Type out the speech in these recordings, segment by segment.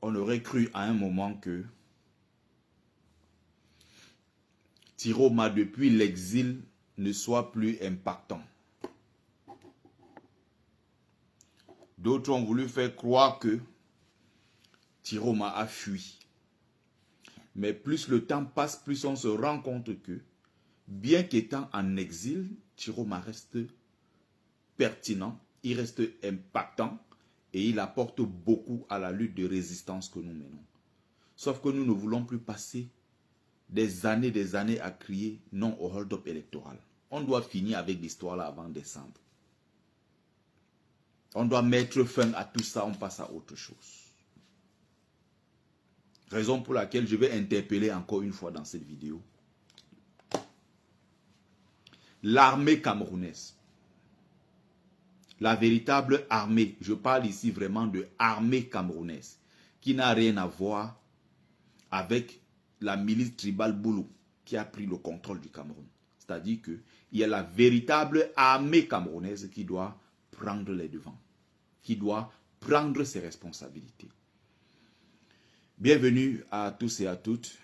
on aurait cru à un moment que Tiroma, depuis l'exil, ne soit plus impactant. D'autres ont voulu faire croire que Tiroma a fui. Mais plus le temps passe, plus on se rend compte que, bien qu'étant en exil, Tiroma reste pertinent, il reste impactant et il apporte beaucoup à la lutte de résistance que nous menons. Sauf que nous ne voulons plus passer des années à crier non au hold-up électoral. On doit finir avec l'histoire là avant décembre. On doit mettre fin à tout ça, on passe à autre chose. Raison pour laquelle je vais interpeller encore une fois dans cette vidéo l'armée camerounaise. La véritable armée, je parle ici vraiment de armée camerounaise, qui n'a rien à voir avec la milice tribale Boulou qui a pris le contrôle du Cameroun. C'est-à-dire qu'il y a la véritable armée camerounaise qui doit prendre les devants, qui doit prendre ses responsabilités. Bienvenue à tous et à toutes.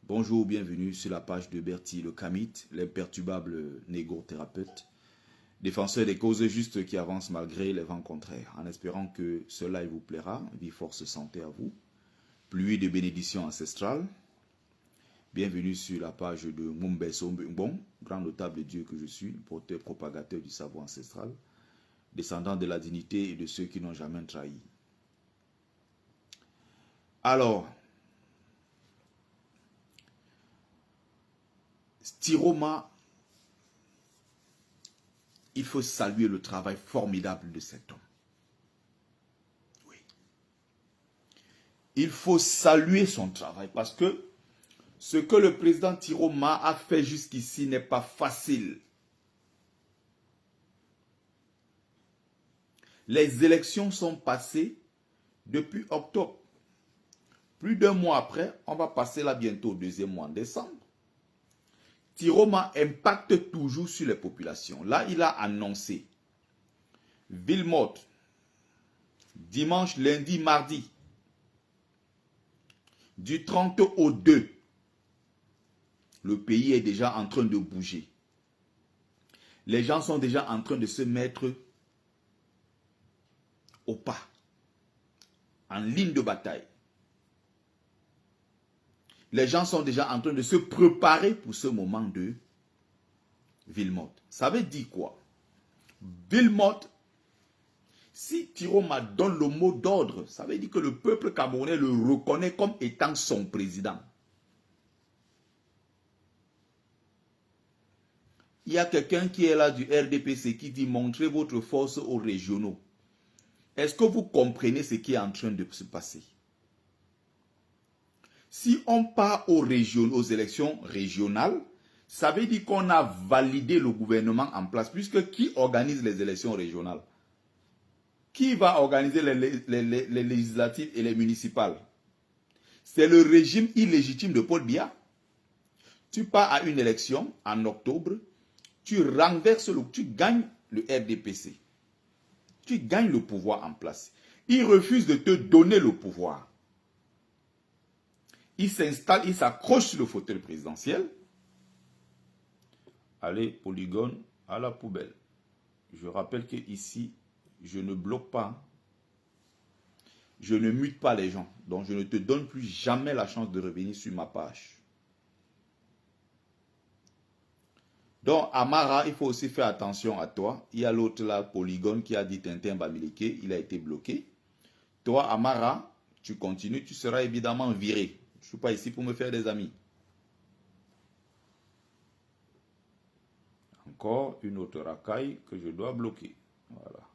Bonjour, bienvenue sur la page de Bertie le Kamite, l'imperturbable négothérapeute, défenseur des causes justes qui avancent malgré les vents contraires. En espérant que cela vous plaira, vie, force, santé à vous. Pluie de bénédictions ancestrales. Bienvenue sur la page de Mumbeso Mbong, grand notable Dieu que je suis, porteur propagateur du savoir ancestral, descendant de la dignité et de ceux qui n'ont jamais trahi. Alors, Tiroma, il faut saluer le travail formidable de cet homme. Oui. Il faut saluer son travail parce que ce que le président Tiroma a fait jusqu'ici n'est pas facile. Les élections sont passées depuis octobre. Plus d'un mois après, on va passer là bientôt au deuxième mois en décembre. Tiroma impacte toujours sur les populations. Là, il a annoncé ville morte, dimanche, lundi, mardi, du 30 au 2. Le pays est déjà en train de bouger. Les gens sont déjà en train de se mettre au pas, en ligne de bataille. Les gens sont déjà en train de se préparer pour ce moment de ville morte. Ça veut dire quoi? Ville morte, si Tiroma donne le mot d'ordre, ça veut dire que le peuple camerounais le reconnaît comme étant son président. Il y a quelqu'un qui est là du RDPC qui dit montrez votre force aux régionaux. Est-ce que vous comprenez ce qui est en train de se passer? Si on part aux élections régionales, ça veut dire qu'on a validé le gouvernement en place, puisque qui organise les élections régionales? Qui va organiser les législatives et les municipales? C'est le régime illégitime de Paul Biya. Tu pars à une élection en octobre, tu renverses, tu gagnes le RDPC. Tu gagnes le pouvoir en place. Il refuse de te donner le pouvoir. Il s'installe, il s'accroche sur le fauteuil présidentiel. Allez, polygone à la poubelle. Je rappelle que ici, je ne bloque pas. Je ne mute pas les gens. Donc, je ne te donne plus jamais la chance de revenir sur ma page. Donc, Amara, il faut aussi faire attention à toi. Il y a l'autre là, polygone, qui a dit Tintin Bamileke. Il a été bloqué. Toi, Amara, tu continues, tu seras évidemment viré. Je ne suis pas ici pour me faire des amis. Encore une autre racaille que je dois bloquer. Voilà.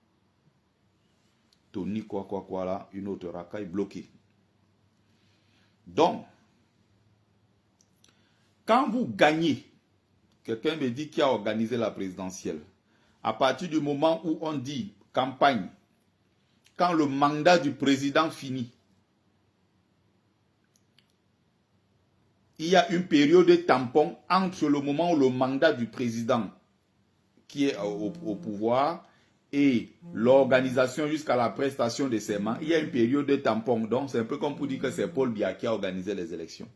Tony quoi là, une autre racaille bloquée. Donc, quand vous gagnez, quelqu'un me dit qui a organisé la présidentielle, à partir du moment où on dit campagne, quand le mandat du président finit, il y a une période tampon entre le moment où le mandat du président qui est au pouvoir et l'organisation jusqu'à la prestation de serment, il y a une période de tampon. Donc, c'est un peu comme pour dire que c'est Paul Biya qui a organisé les élections.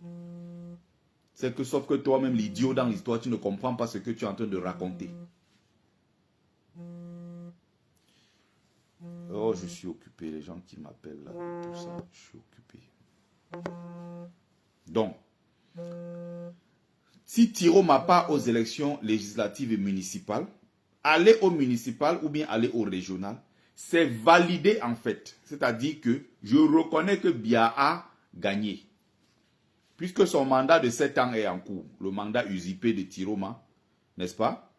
C'est que, sauf que toi-même, l'idiot dans l'histoire, tu ne comprends pas ce que tu es en train de raconter. Oh, je suis occupé, les gens qui m'appellent là, tout ça, je suis occupé. Donc, si Tiro m'a pas aux élections législatives et municipales, aller au municipal ou bien aller au régional, c'est validé en fait. C'est-à-dire que je reconnais que Biya a gagné. Puisque son mandat de 7 ans est en cours, le mandat usurpé de Tiroma, n'est-ce pas,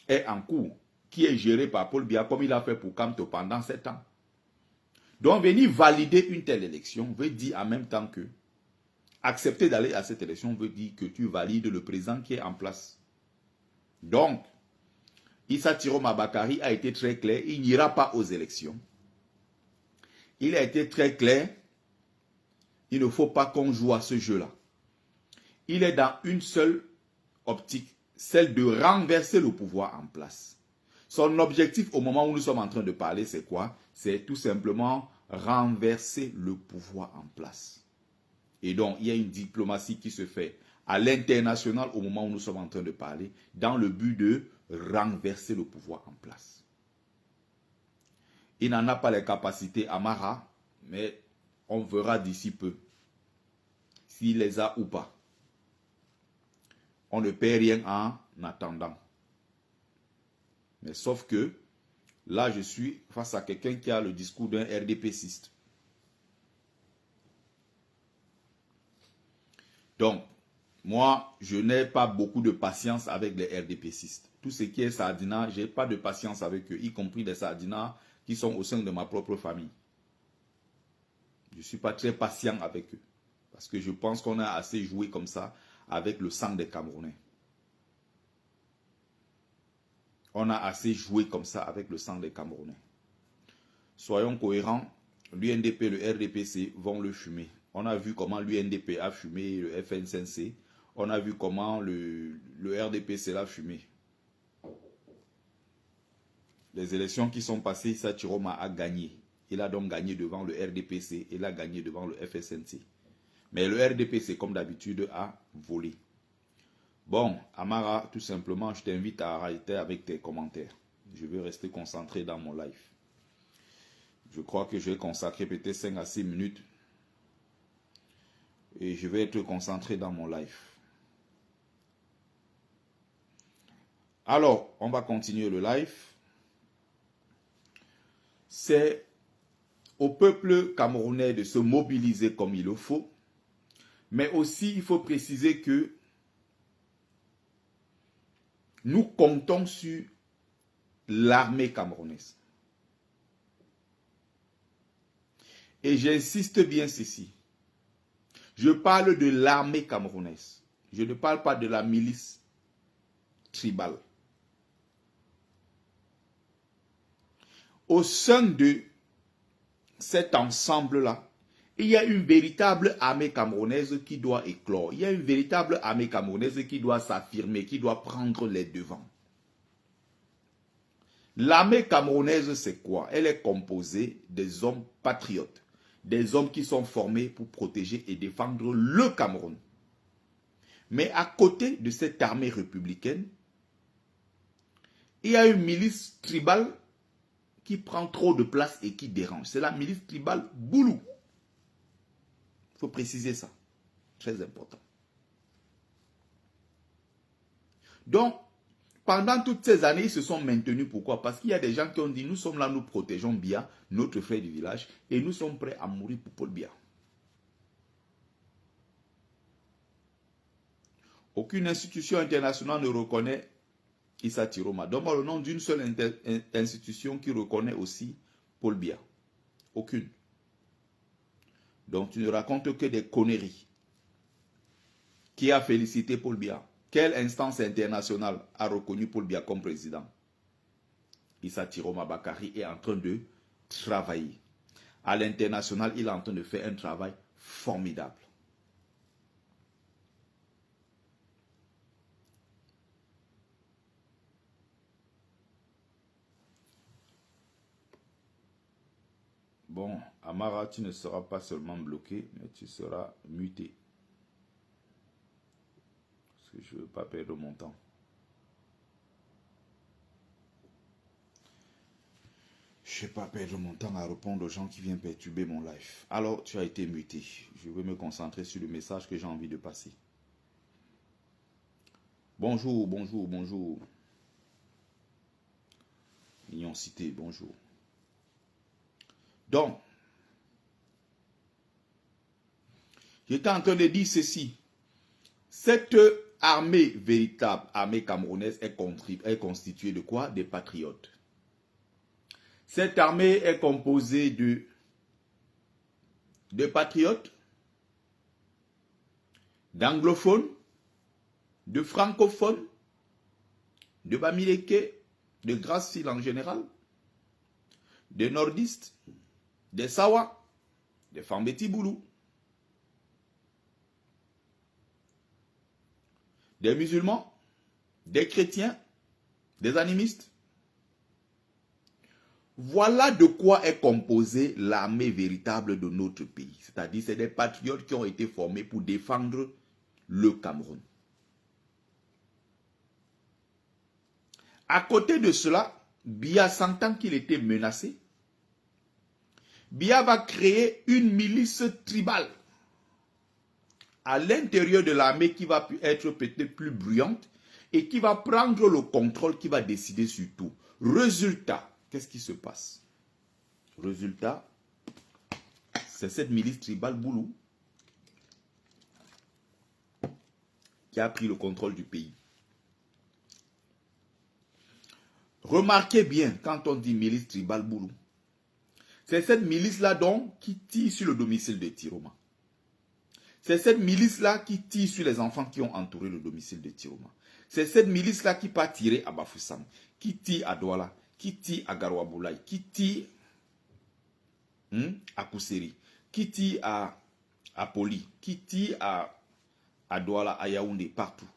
est en cours, qui est géré par Paul Biya comme il a fait pour Kamto pendant 7 ans. Donc venir valider une telle élection veut dire en même temps que accepter d'aller à cette élection veut dire que tu valides le président qui est en place. Donc, Issa Tiroma Bakari a été très clair, il n'ira pas aux élections. Il a été très clair, il ne faut pas qu'on joue à ce jeu-là. Il est dans une seule optique, celle de renverser le pouvoir en place. Son objectif au moment où nous sommes en train de parler, c'est quoi? C'est tout simplement renverser le pouvoir en place. Et donc, il y a une diplomatie qui se fait à l'international au moment où nous sommes en train de parler, dans le but de renverser le pouvoir en place. Il n'en a pas les capacités, Amara, mais on verra d'ici peu s'il les a ou pas. On ne perd rien en attendant. Mais sauf que, là, je suis face à quelqu'un qui a le discours d'un RDPciste. Donc, moi, je n'ai pas beaucoup de patience avec les RDPcistes. Tout ce qui est Sardina, je n'ai pas de patience avec eux, y compris les Sardinas qui sont au sein de ma propre famille. Je ne suis pas très patient avec eux. Parce que je pense qu'on a assez joué comme ça avec le sang des Camerounais. On a assez joué comme ça avec le sang des Camerounais. Soyons cohérents, l'UNDP et le RDPC vont le fumer. On a vu comment l'UNDP a fumé le FNCNC. On a vu comment le RDPC l'a fumé. Les élections qui sont passées, Issa Tiroma a gagné. Il a donc gagné devant le RDPC et il a gagné devant le FSNC. Mais le RDPC, comme d'habitude, a volé. Bon, Amara, tout simplement, je t'invite à arrêter avec tes commentaires. Je vais rester concentré dans mon live. Je crois que je vais consacrer peut-être 5 à 6 minutes. Et je vais être concentré dans mon live. Alors, on va continuer le live. C'est au peuple camerounais de se mobiliser comme il le faut. Mais aussi, il faut préciser que nous comptons sur l'armée camerounaise. Et j'insiste bien ceci. Je parle de l'armée camerounaise. Je ne parle pas de la milice tribale. Au sein de cet ensemble-là, il y a une véritable armée camerounaise qui doit éclore. Il y a une véritable armée camerounaise qui doit s'affirmer, qui doit prendre les devants. L'armée camerounaise, c'est quoi? Elle est composée des hommes patriotes, des hommes qui sont formés pour protéger et défendre le Cameroun. Mais à côté de cette armée républicaine, il y a une milice tribale qui prend trop de place et qui dérange. C'est la milice tribale Boulou. Il faut préciser ça. Très important. Donc, pendant toutes ces années, ils se sont maintenus. Pourquoi? Parce qu'il y a des gens qui ont dit, nous sommes là, nous protégeons Biya, notre frère du village, et nous sommes prêts à mourir pour Paul Biya. Aucune institution internationale ne reconnaît Issa Tiroma. Donne-moi le nom d'une seule institution qui reconnaît aussi Paul Biya. Aucune. Donc tu ne racontes que des conneries. Qui a félicité Paul Biya? Quelle instance internationale a reconnu Paul Biya comme président? Issa Tiroma Bakari est en train de travailler. À l'international, il est en train de faire un travail formidable. Bon, Amara, tu ne seras pas seulement bloqué, mais tu seras muté. Parce que je ne veux pas perdre mon temps. Je ne vais pas perdre mon temps à répondre aux gens qui viennent perturber mon live. Alors, tu as été muté. Je veux me concentrer sur le message que j'ai envie de passer. Bonjour, bonjour, bonjour. Mignon cité, bonjour. Donc, j'étais en train de dire ceci. Cette armée véritable, armée camerounaise, est constituée de quoi? Des patriotes. Cette armée est composée de patriotes, d'anglophones, de francophones, de Bamileke, de Grassil en général, des nordistes, des Sawa, des Fambeti Boulou, des musulmans, des chrétiens, des animistes. Voilà de quoi est composée l'armée véritable de notre pays. C'est-à-dire, c'est des patriotes qui ont été formés pour défendre le Cameroun. À côté de cela, Biya sentant qu'il était menacé, Biya va créer une milice tribale à l'intérieur de l'armée qui va être peut-être plus bruyante et qui va prendre le contrôle, qui va décider sur tout. Résultat, qu'est-ce qui se passe? Résultat, c'est cette milice tribale Boulou qui a pris le contrôle du pays. Remarquez bien, quand on dit milice tribale Boulou, c'est cette milice-là donc qui tire sur le domicile de Tiroma. C'est cette milice-là qui tire sur les enfants qui ont entouré le domicile de Tiroma. C'est cette milice-là qui part tirer à Bafoussam, qui tire à Douala, qui tire à Garouaboulaye, qui tire à Kousseri, qui tire à Poli, qui tire à Douala, à Yaoundé, partout.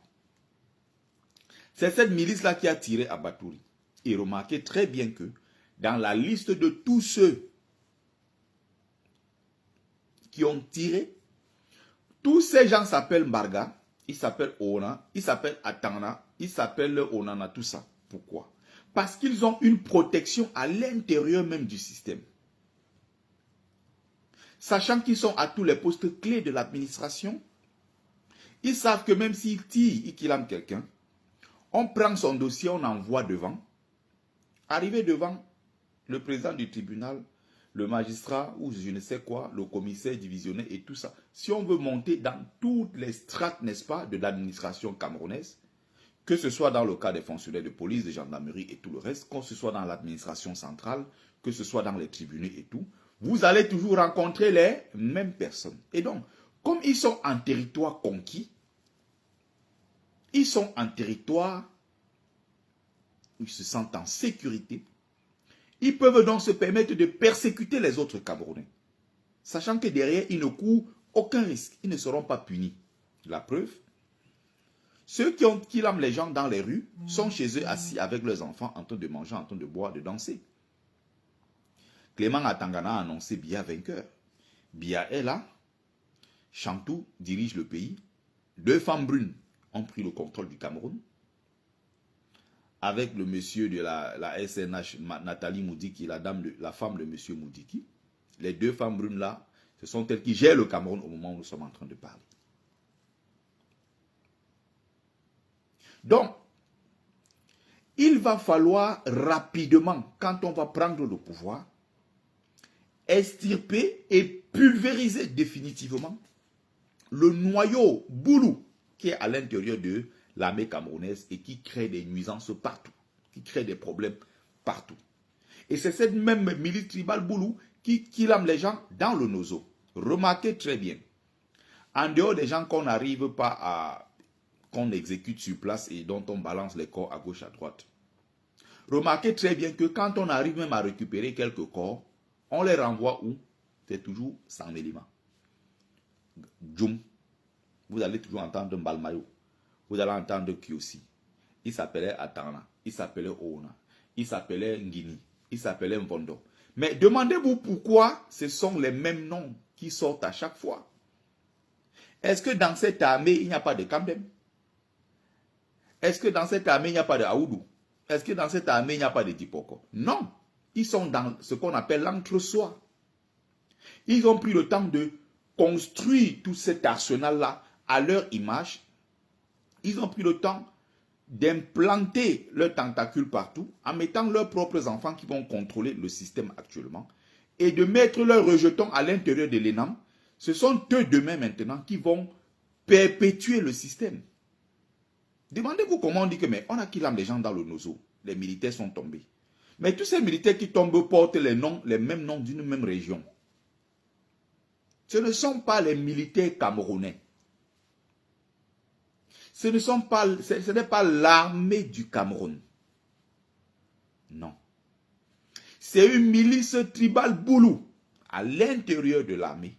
C'est cette milice-là qui a tiré à Batouri. Et remarquez très bien que dans la liste de tous ceux qui ont tiré, tous ces gens s'appellent Mbarga, ils s'appellent Ona, ils s'appellent Atana, ils s'appellent Onana, tout ça. Pourquoi? Parce qu'ils ont une protection à l'intérieur même du système. Sachant qu'ils sont à tous les postes clés de l'administration, ils savent que même s'ils tirent et qu'ils aiment quelqu'un, on prend son dossier, on envoie devant. Arrivé devant le président du tribunal, le magistrat ou je ne sais quoi, le commissaire divisionnaire et tout ça. Si on veut monter dans toutes les strates, n'est-ce pas, de l'administration camerounaise, que ce soit dans le cas des fonctionnaires de police, de gendarmerie et tout le reste, que ce soit dans l'administration centrale, que ce soit dans les tribunaux et tout, vous allez toujours rencontrer les mêmes personnes. Et donc, comme ils sont en territoire conquis, ils sont en territoire où ils se sentent en sécurité, ils peuvent donc se permettre de persécuter les autres Camerounais. Sachant que derrière, ils ne courent aucun risque. Ils ne seront pas punis. La preuve, ceux qui lament les gens dans les rues sont chez eux assis avec leurs enfants en train de manger, en train de boire, de danser. Clément Atangana a annoncé Biya vainqueur. Biya est là. Chantou dirige le pays. 2 femmes brunes ont pris le contrôle du Cameroun. Avec le monsieur de la SNH, Nathalie Moudiki, la femme de monsieur Moudiki. Les 2 femmes brunes là, ce sont elles qui gèrent le Cameroun au moment où nous sommes en train de parler. Donc, il va falloir rapidement, quand on va prendre le pouvoir, extirper et pulvériser définitivement le noyau Boulou qui est à l'intérieur de l'armée camerounaise et qui crée des nuisances partout, qui crée des problèmes partout. Et c'est cette même milice tribale Boulou qui lame les gens dans le nozo. Remarquez très bien, en dehors des gens qu'on n'arrive pas à, qu'on exécute sur place et dont on balance les corps à gauche, à droite. Remarquez très bien que quand on arrive même à récupérer quelques corps, on les renvoie où? C'est toujours sans élément. Djoum. Vous allez toujours entendre Mbalmayo. Vous allez entendre Kiosi. Il s'appelait Atana. Il s'appelait Oona. Il s'appelait Ngini. Il s'appelait Mvondo. Mais demandez-vous pourquoi ce sont les mêmes noms qui sortent à chaque fois. Est-ce que dans cette armée, il n'y a pas de Kamdem? Est-ce que dans cette armée, il n'y a pas de Aoudou? Est-ce que dans cette armée, il n'y a pas de Dipoko? Non. Ils sont dans ce qu'on appelle l'entre-soi. Ils ont pris le temps de construire tout cet arsenal-là à leur image. Ils ont pris le temps d'implanter leurs tentacules partout en mettant leurs propres enfants qui vont contrôler le système actuellement et de mettre leurs rejetons à l'intérieur de l'ENAM. Ce sont eux demain maintenant qui vont perpétuer le système. Demandez-vous comment on dit que mais on a killé les gens dans le Nozo. Les militaires sont tombés. Mais tous ces militaires qui tombent portent les mêmes noms d'une même région. Ce ne sont pas les militaires camerounais. Ce n'est pas l'armée du Cameroun. Non. C'est une milice tribale boulou à l'intérieur de l'armée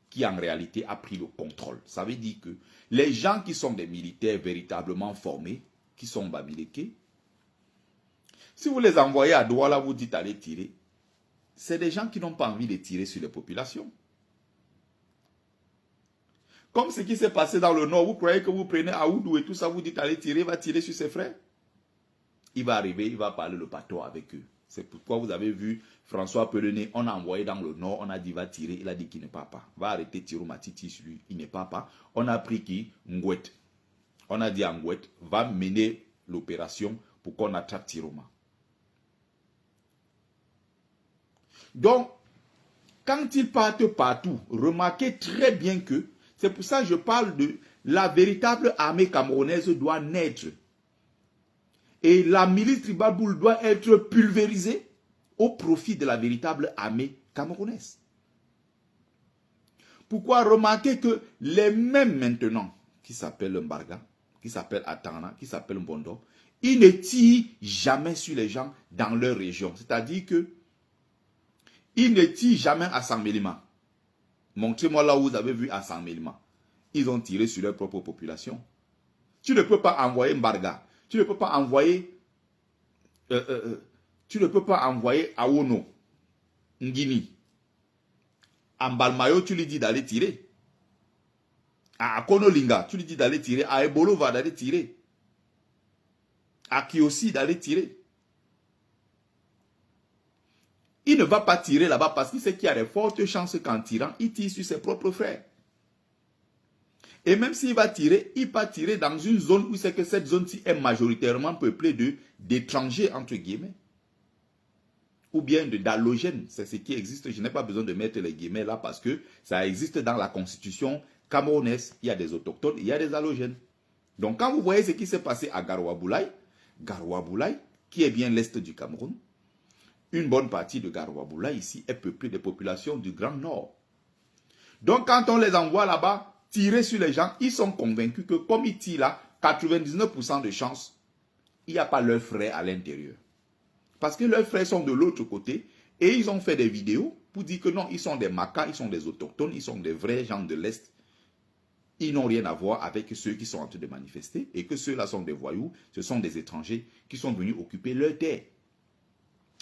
qui en réalité a pris le contrôle. Ça veut dire que les gens qui sont des militaires véritablement formés, qui sont babilekés, si vous les envoyez à Douala, vous dites allez tirer, c'est des gens qui n'ont pas envie de tirer sur les populations. Comme ce qui s'est passé dans le Nord, vous croyez que vous prenez Aoudou et tout ça, vous dites allez tirer, il va tirer sur ses frères. Il va arriver, il va parler le patois avec eux. C'est pourquoi vous avez vu François Pelené, on a envoyé dans le Nord, on a dit va tirer, il a dit qu'il ne part pas. Va arrêter Tiro Matiti sur lui, il ne part pas. On a pris qui? Ngouet. On a dit à Ngouet, va mener l'opération pour qu'on attrape Tiroma. Donc, quand ils partent partout, remarquez très bien que, c'est pour ça que je parle de la véritable armée camerounaise doit naître. Et la milice tribale boule doit être pulvérisée au profit de la véritable armée camerounaise. Pourquoi? Remarquez que les mêmes maintenant, qui s'appellent Mbarga, qui s'appellent Atana, qui s'appellent Mbondo, ils ne tirent jamais sur les gens dans leur région. C'est-à-dire que ils ne tirent jamais à Saint-Mélima. Montrez-moi là où vous avez vu à Saint-Mélima. Ils ont tiré sur leur propre population. Tu ne peux pas envoyer Mbarga. Tu ne peux pas envoyer Aono, Ngini. À Mbalmayo, tu lui dis d'aller tirer. À Konolinga, tu lui dis d'aller tirer. À Ebolova, d'aller tirer. À Kiosi, d'aller tirer. Il ne va pas tirer là-bas parce qu'il sait qu'il y a de fortes chances qu'en tirant, il tire sur ses propres frères. Et même s'il va tirer, il va tirer dans une zone où c'est que cette zone-ci est majoritairement peuplée d'étrangers, entre guillemets. Ou bien d'allogènes. C'est ce qui existe. Je n'ai pas besoin de mettre les guillemets là parce que ça existe dans la constitution camerounaise. Il y a des autochtones, il y a des allogènes. Donc quand vous voyez ce qui s'est passé à Garoua-Boulaye, qui est bien l'est du Cameroun, une bonne partie de Garoua-Boulaye ici est peuplée des populations du Grand Nord. Donc quand on les envoie là-bas, tirer sur les gens, ils sont convaincus que comme ils tirent là, 99% de chances, il n'y a pas leurs frères à l'intérieur. Parce que leurs frères sont de l'autre côté et ils ont fait des vidéos pour dire que non, ils sont des Makas, ils sont des autochtones, ils sont des vrais gens de l'Est. Ils n'ont rien à voir avec ceux qui sont en train de manifester et que ceux-là sont des voyous, ce sont des étrangers qui sont venus occuper leur terre.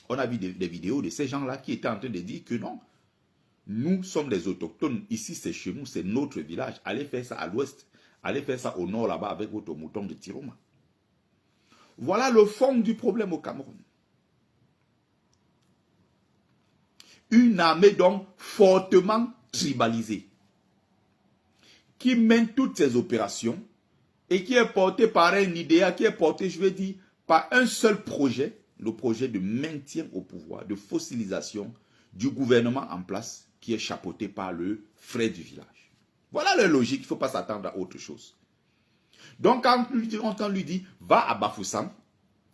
On a vu des vidéos de ces gens-là qui étaient en train de dire que non, nous sommes des autochtones, ici c'est chez nous, c'est notre village. Allez faire ça à l'ouest, allez faire ça au nord là-bas avec votre mouton de Tiroma. Voilà le fond du problème au Cameroun. Une armée donc fortement tribalisée, qui mène toutes ses opérations et qui est portée par un idéal, qui est portée, je vais dire, par un seul projet, le projet de maintien au pouvoir, de fossilisation du gouvernement en place, qui est chapeauté par le frère du village. Voilà la logique, il ne faut pas s'attendre à autre chose. Donc quand on lui dit, va à Bafoussam,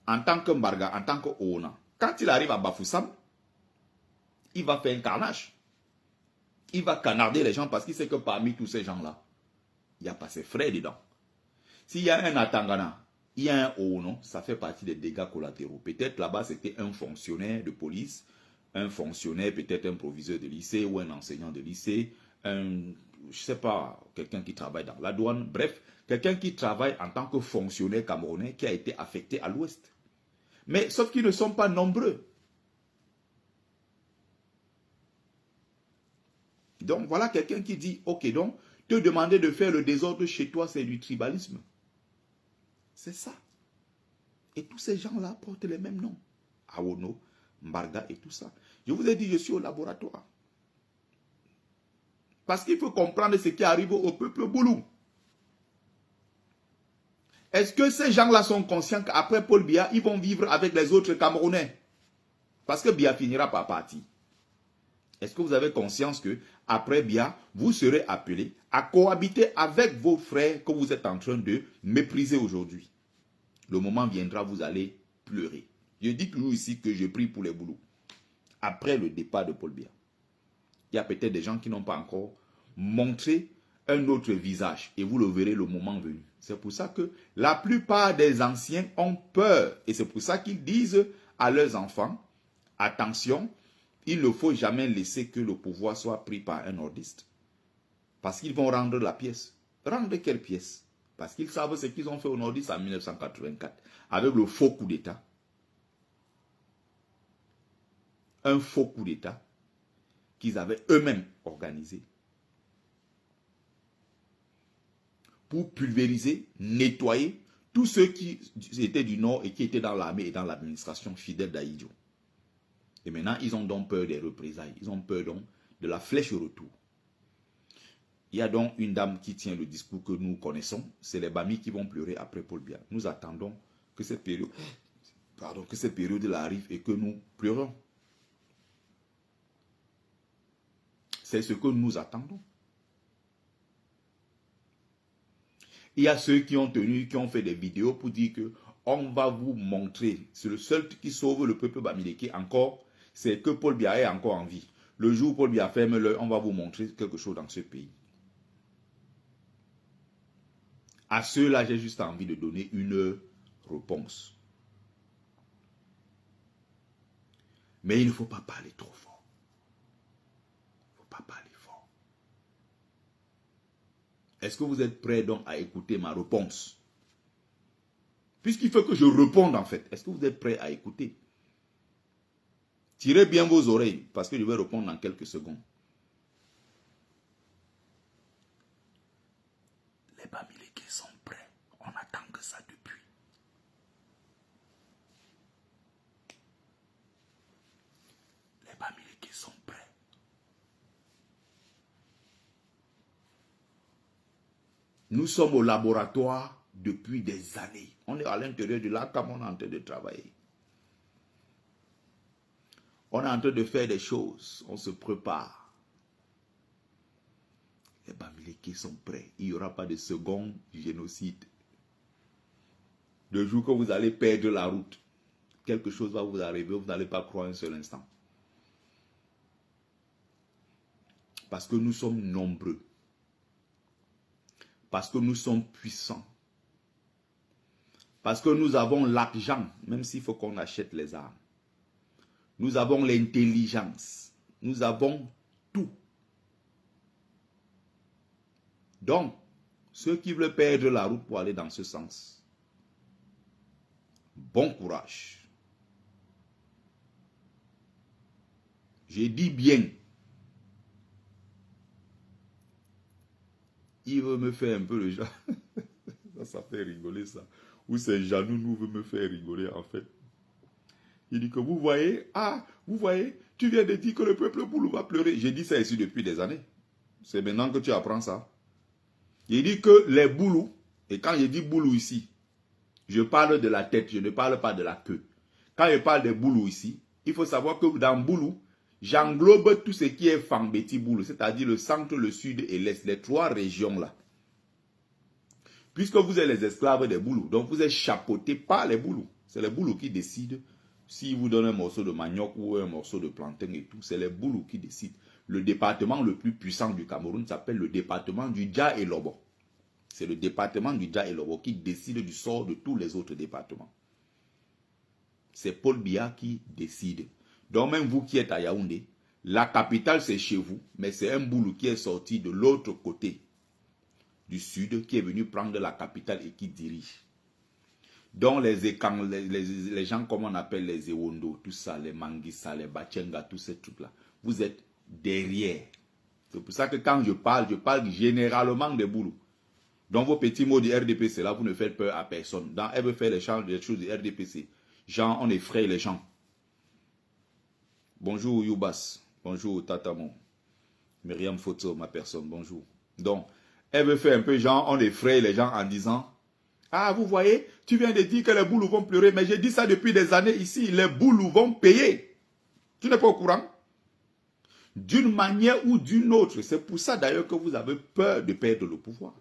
en tant que Mbarga, en tant que Oona, quand il arrive à Bafoussam, il va faire un carnage. Il va canarder les gens parce qu'il sait que parmi tous ces gens-là, il n'y a pas ses frères dedans. S'il y a un Atangana, il y a un Oono, ça fait partie des dégâts collatéraux. Peut-être là-bas, c'était un fonctionnaire de police, un fonctionnaire, peut-être un proviseur de lycée ou un enseignant de lycée, je ne sais pas, quelqu'un qui travaille dans la douane, bref, quelqu'un qui travaille en tant que fonctionnaire camerounais qui a été affecté à l'ouest. Mais sauf qu'ils ne sont pas nombreux. Donc voilà quelqu'un qui dit, ok, donc te demander de faire le désordre chez toi, c'est du tribalisme. C'est ça. Et tous ces gens-là portent les mêmes noms. Awono, Mbarga et tout ça. Je vous ai dit, je suis au laboratoire. Parce qu'il faut comprendre ce qui arrive au peuple Boulou. Est-ce que ces gens-là sont conscients qu'après Paul Biya, ils vont vivre avec les autres Camerounais? Parce que Biya finira par partir. Est-ce que vous avez conscience que après Biya, vous serez appelés à cohabiter avec vos frères que vous êtes en train de mépriser aujourd'hui? Le moment viendra, vous allez pleurer. Je dis toujours ici que je prie pour les Boulous. Après le départ de Paul Biya, il y a peut-être des gens qui n'ont pas encore montré un autre visage. Et vous le verrez le moment venu. C'est pour ça que la plupart des anciens ont peur. Et c'est pour ça qu'ils disent à leurs enfants, attention, il ne faut jamais laisser que le pouvoir soit pris par un nordiste. Parce qu'ils vont rendre la pièce. Rendre quelle pièce? Parce qu'ils savent ce qu'ils ont fait aux nordistes en 1984. Avec le faux coup d'État. Un faux coup d'État qu'ils avaient eux-mêmes organisé. Pour pulvériser, nettoyer tous ceux qui étaient du Nord et qui étaient dans l'armée et dans l'administration fidèle d'Aïdjo. Et maintenant, ils ont donc peur des représailles. Ils ont peur donc de la flèche au retour. Il y a donc une dame qui tient le discours que nous connaissons. C'est les Bami qui vont pleurer après Paul Biya. Nous attendons que cette période arrive et que nous pleurons. C'est ce que nous attendons. Il y a ceux qui ont fait des vidéos pour dire que on va vous montrer. C'est le seul qui sauve le peuple bamileke encore, c'est que Paul Biya est encore en vie. Le jour où Paul Biya ferme l'œil, on va vous montrer quelque chose dans ce pays. À ceux-là, j'ai juste envie de donner une réponse. Mais il ne faut pas parler trop fort. Il ne faut pas parler fort. Est-ce que vous êtes prêts donc à écouter ma réponse? Puisqu'il faut que je réponde en fait. Est-ce que vous êtes prêts à écouter? Tirez bien vos oreilles parce que je vais répondre dans quelques secondes. Les Bamileke sont prêts. On attend que ça depuis. Les Bamileke sont prêts. Nous sommes au laboratoire depuis des années. On est à l'intérieur de là comme on est en train de travailler. On est en train de faire des choses. On se prépare. Les Bamileke sont prêts. Il n'y aura pas de second génocide. Le jour que vous allez perdre la route, quelque chose va vous arriver, vous n'allez pas croire un seul instant. Parce que nous sommes nombreux. Parce que nous sommes puissants. Parce que nous avons l'argent, même s'il faut qu'on achète les armes. Nous avons l'intelligence. Nous avons tout. Donc, ceux qui veulent perdre la route pour aller dans ce sens, bon courage. J'ai dit bien. Il veut me faire un peu le genre. ça fait rigoler ça. Ou c'est Janou nous veut me faire rigoler en fait. Il dit que vous voyez, tu viens de dire que le peuple Boulou va pleurer. J'ai dit ça ici depuis des années. C'est maintenant que tu apprends ça. Il dit que les Boulous, et quand je dis Boulou ici, je parle de la tête, je ne parle pas de la queue. Quand je parle des Boulous ici, il faut savoir que dans Boulou, j'englobe tout ce qui est Fambeti Boulou, c'est-à-dire le centre, le sud et l'est, les trois régions là. Puisque vous êtes les esclaves des Boulous, donc vous êtes chapeautés par les Boulous. C'est les Boulous qui décident s'ils vous donnent un morceau de manioc ou un morceau de plantain et tout. C'est les Boulous qui décident. Le département le plus puissant du Cameroun s'appelle le département du Dja et Lobo. C'est le département du Dja et Lobo qui décide du sort de tous les autres départements. C'est Paul Biya qui décide. Donc même vous qui êtes à Yaoundé, la capitale c'est chez vous, mais c'est un Boulou qui est sorti de l'autre côté du sud, qui est venu prendre la capitale et qui dirige. Donc les gens comme on appelle les Ewondo, tout ça, les Manguissa, les Bachenga, tous ces trucs-là, vous êtes derrière. C'est pour ça que quand je parle généralement des Boulous. Dans vos petits mots du RDPC, là, vous ne faites peur à personne. Dans elle veut faire les choses du RDPC. Genre, on effraie les gens. Bonjour Youbas. Bonjour Tatamon. Myriam Foto, ma personne. Bonjour. Donc, elle veut faire un peu genre, on effraie les gens en disant, ah, vous voyez, tu viens de dire que les Boulous vont pleurer, mais j'ai dit ça depuis des années ici, les Boulous vont payer. Tu n'es pas au courant? D'une manière ou d'une autre. C'est pour ça d'ailleurs que vous avez peur de perdre le pouvoir.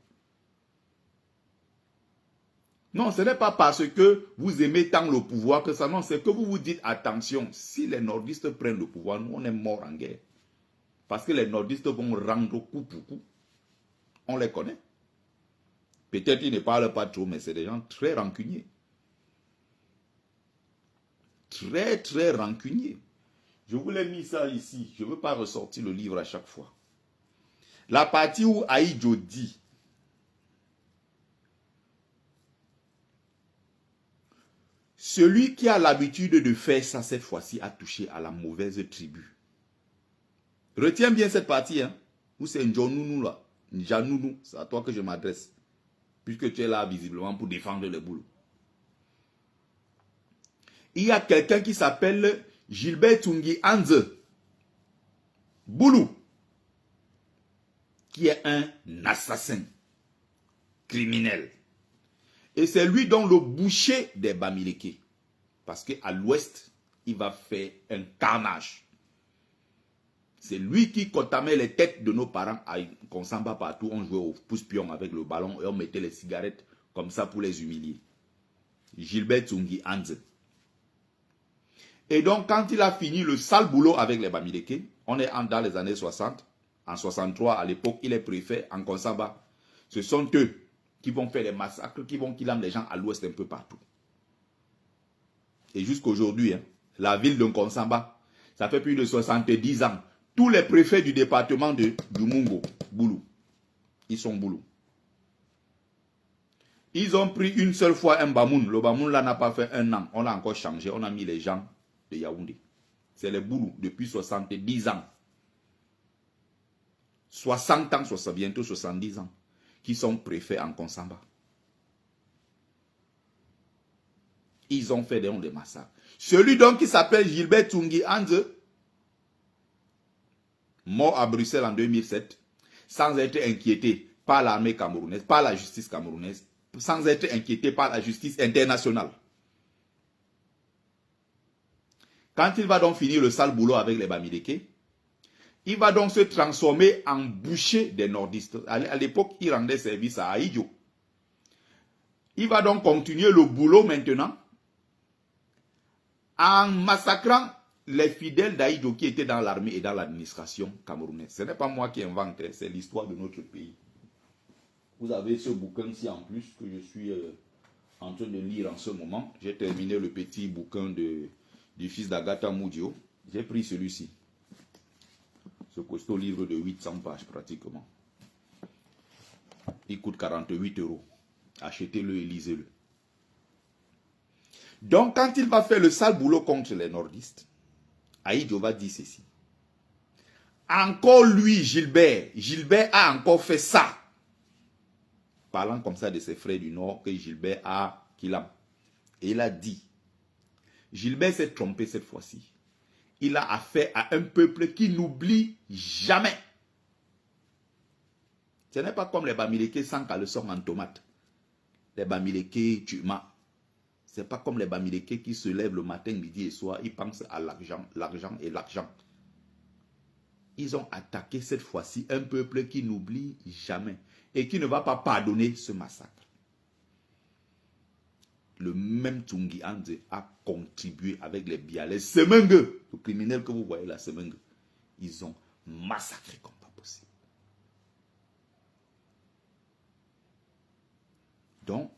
Non, ce n'est pas parce que vous aimez tant le pouvoir que ça. Non, c'est que vous vous dites, attention, si les nordistes prennent le pouvoir, nous, on est morts en guerre. Parce que les nordistes vont rendre coup pour coup. On les connaît. Peut-être qu'ils ne parlent pas trop, mais c'est des gens très rancuniers. Très, très rancuniers. Je vous l'ai mis ça ici. Je ne veux pas ressortir le livre à chaque fois. La partie où Aïdjo dit, celui qui a l'habitude de faire ça cette fois-ci a touché à la mauvaise tribu. Retiens bien cette partie, hein. Où c'est Njonounou là. Njanounou, c'est à toi que je m'adresse. Puisque tu es là visiblement pour défendre les Boulous. Il y a quelqu'un qui s'appelle Gilbert Tungi Anze. Boulou. Qui est un assassin. Criminel. Et c'est lui donc le boucher des Bamileke. Parce qu'à l'ouest, il va faire un carnage. C'est lui qui contamait les têtes de nos parents à Konsamba partout. On jouait au pouce-pion avec le ballon et on mettait les cigarettes comme ça pour les humilier. Gilbert Tungi Anze. Et donc, quand il a fini le sale boulot avec les Bamileke, on est dans les années 60. En 63, à l'époque, il est préfet en Konsamba. Ce sont eux qui vont faire les massacres, qui vont killer les gens à l'ouest un peu partout. Et jusqu'à aujourd'hui, hein, la ville de Konsamba, ça fait plus de 70 ans. Tous les préfets du département du Mungo, Boulou, ils sont Boulou. Ils ont pris une seule fois un Bamoun. Le Bamoun là n'a pas fait un an. On a encore changé. On a mis les gens de Yaoundé. C'est les Boulous depuis 70 ans. 60 ans, bientôt 70 ans. Qui sont préfets en Konsamba. Ils ont fait des massacres. Celui donc qui s'appelle Gilbert Tungi Anze, mort à Bruxelles en 2007, sans être inquiété par l'armée camerounaise, par la justice camerounaise, sans être inquiété par la justice internationale. Quand il va donc finir le sale boulot avec les Bamileke, il va donc se transformer en boucher des nordistes. À l'époque, il rendait service à Aïdjo. Il va donc continuer le boulot maintenant en massacrant les fidèles d'Aïdjo qui étaient dans l'armée et dans l'administration camerounaise. Ce n'est pas moi qui invente, c'est l'histoire de notre pays. Vous avez ce bouquin-ci en plus que je suis en train de lire en ce moment. J'ai terminé le petit bouquin du fils d'Agatha Moudio. J'ai pris celui-ci. Ce costaud livre de 800 pages pratiquement. Il coûte 48 €. Achetez-le et lisez-le. Donc quand il va faire le sale boulot contre les nordistes, Aïdjo va dire ceci. Encore lui, Gilbert a encore fait ça. Parlant comme ça de ses frères du Nord que Gilbert a Kilam. Et il a dit, Gilbert s'est trompé cette fois-ci. Il a affaire à un peuple qui n'oublie jamais. Ce n'est pas comme les Bamileke sans caleçon en tomate. Les Bamileke Tuma. Ce n'est pas comme les Bamileke qui se lèvent le matin, midi et soir. Ils pensent à l'argent, l'argent et l'argent. Ils ont attaqué cette fois-ci un peuple qui n'oublie jamais et qui ne va pas pardonner ce massacre. Le même Tungi Anze a contribué avec les Bias, les Semengue, le criminel que vous voyez là, Semengue. Ils ont massacré comme pas possible. Donc,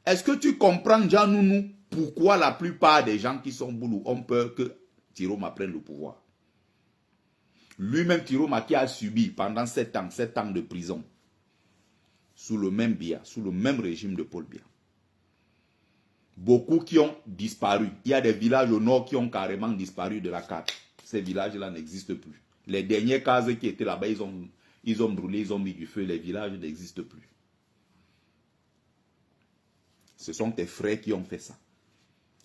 est-ce que tu comprends, Janounou, pourquoi la plupart des gens qui sont Boulou ont peur que Tiroma prenne le pouvoir? Lui-même, Tiroma, qui a subi pendant 7 ans de prison, sous le même Biya, sous le même régime de Paul Biya. Beaucoup qui ont disparu. Il y a des villages au nord qui ont carrément disparu de la carte. Ces villages-là n'existent plus. Les dernières cases qui étaient là-bas, ils ont brûlé, ils ont mis du feu, les villages n'existent plus. Ce sont tes frères qui ont fait ça.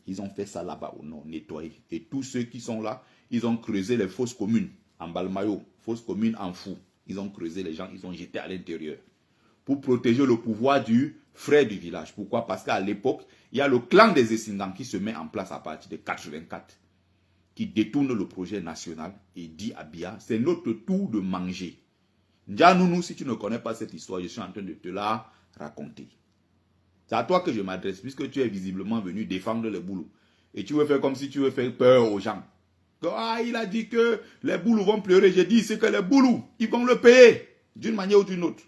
Ils ont fait ça là-bas au nord, nettoyé. Et tous ceux qui sont là, ils ont creusé les fosses communes en Balmayo, fosses communes en Fou. Ils ont creusé les gens, ils ont jeté à l'intérieur. Pour protéger le pouvoir du frère du village. Pourquoi? Parce qu'à l'époque, il y a le clan des Essingans qui se met en place à partir de 84, qui détourne le projet national et dit à Biya, c'est notre tour de manger. Ndianounou, si tu ne connais pas cette histoire, je suis en train de te la raconter. C'est à toi que je m'adresse, puisque tu es visiblement venu défendre les boulous. Et tu veux faire comme si tu veux faire peur aux gens. Ah, il a dit que les boulous vont pleurer. J'ai dit, c'est que les boulous, ils vont le payer, d'une manière ou d'une autre.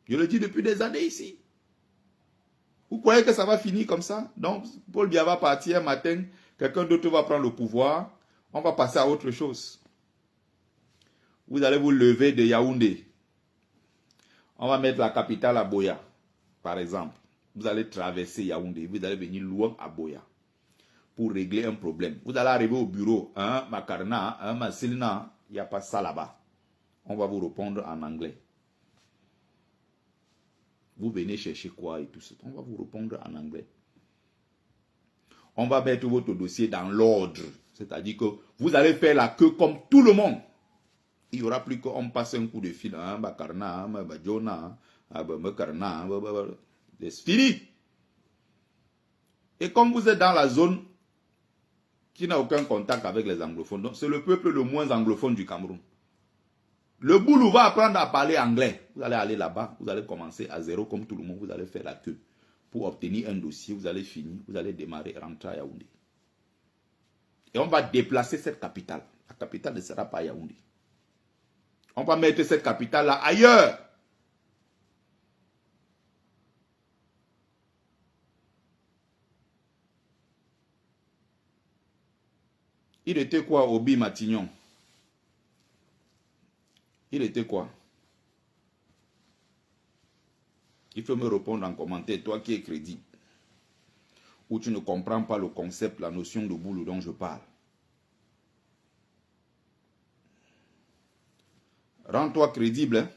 Je le dis depuis des années ici. Vous croyez que ça va finir comme ça? Donc, Paul Biya va partir un matin, quelqu'un d'autre va prendre le pouvoir, on va passer à autre chose. Vous allez vous lever de Yaoundé. On va mettre la capitale à Boya, par exemple. Vous allez traverser Yaoundé, vous allez venir loin à Boya pour régler un problème. Vous allez arriver au bureau, Makarna, Masilna, il n'y a pas ça là-bas. On va vous répondre en anglais. Vous venez chercher quoi et tout ça. On va vous répondre en anglais. On va mettre votre dossier dans l'ordre. C'est-à-dire que vous allez faire la queue comme tout le monde. Il n'y aura plus qu'on passe un coup de fil. C'est fini. Et comme vous êtes dans la zone qui n'a aucun contact avec les anglophones, c'est le peuple le moins anglophone du Cameroun. Le boulot va apprendre à parler anglais. Vous allez aller là-bas, vous allez commencer à zéro comme tout le monde, vous allez faire la queue. Pour obtenir un dossier, vous allez finir, vous allez démarrer, rentrer à Yaoundé. Et on va déplacer cette capitale. La capitale ne sera pas Yaoundé. On va mettre cette capitale-là ailleurs. Il était quoi, Obi Matignon? Il était quoi? Il faut me répondre en commentaire, toi qui es crédit. Ou tu ne comprends pas le concept, la notion de boulot dont je parle. Rends-toi crédible, hein?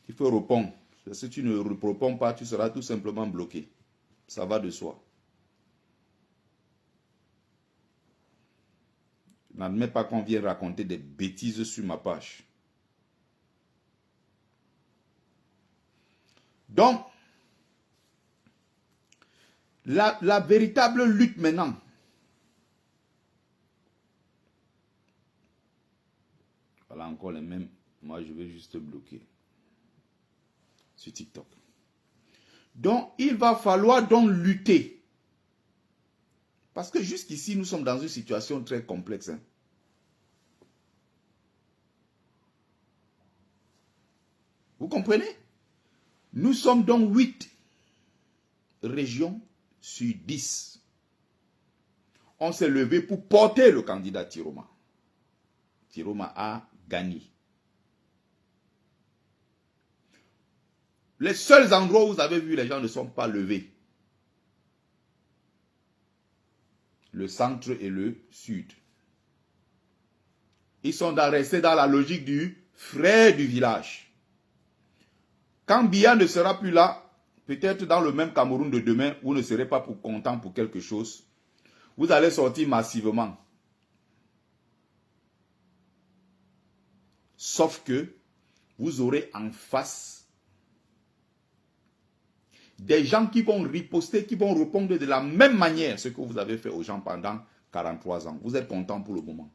Il faut répondre. Si tu ne réponds pas, tu seras tout simplement bloqué. Ça va de soi. Je n'admets pas qu'on vienne raconter des bêtises sur ma page. Donc, la véritable lutte maintenant, voilà encore les mêmes. Moi, je vais juste bloquer sur TikTok. Donc, il va falloir donc lutter. Parce que jusqu'ici, nous sommes dans une situation très complexe. Hein. Vous comprenez? Nous sommes donc 8 régions sur 10. On s'est levé pour porter le candidat Tiroma. Tiroma a gagné. Les seuls endroits où vous avez vu les gens ne sont pas levés. Le centre et le sud. Ils sont restés dans la logique du frère du village. Quand Biya ne sera plus là, peut-être dans le même Cameroun de demain, vous ne serez pas content pour quelque chose. Vous allez sortir massivement. Sauf que vous aurez en face des gens qui vont riposter, qui vont répondre de la même manière ce que vous avez fait aux gens pendant 43 ans. Vous êtes contents pour le moment.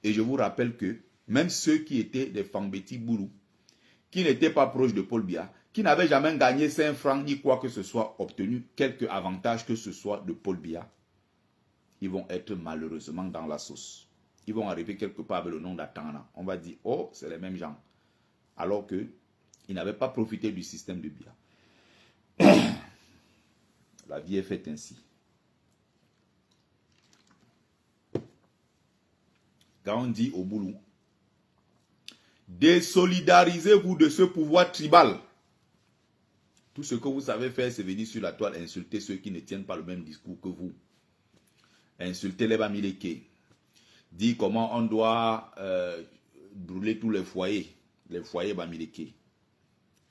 Et je vous rappelle que même ceux qui étaient des Fambeti Boulou, qui n'étaient pas proches de Paul Biya, qui n'avaient jamais gagné 5 francs ni quoi que ce soit, obtenu quelque avantage que ce soit de Paul Biya, ils vont être malheureusement dans la sauce. Ils vont arriver quelque part avec le nom d'Atana. On va dire, oh, c'est les mêmes gens. Alors qu'ils n'avaient pas profité du système de Biya. La vie est faite ainsi. Quand on dit au boulot, désolidarisez-vous de ce pouvoir tribal. Tout ce que vous savez faire, c'est venir sur la toile insulter ceux qui ne tiennent pas le même discours que vous. Insulter les Bamileke. dit comment on doit brûler tous les foyers Bamileke.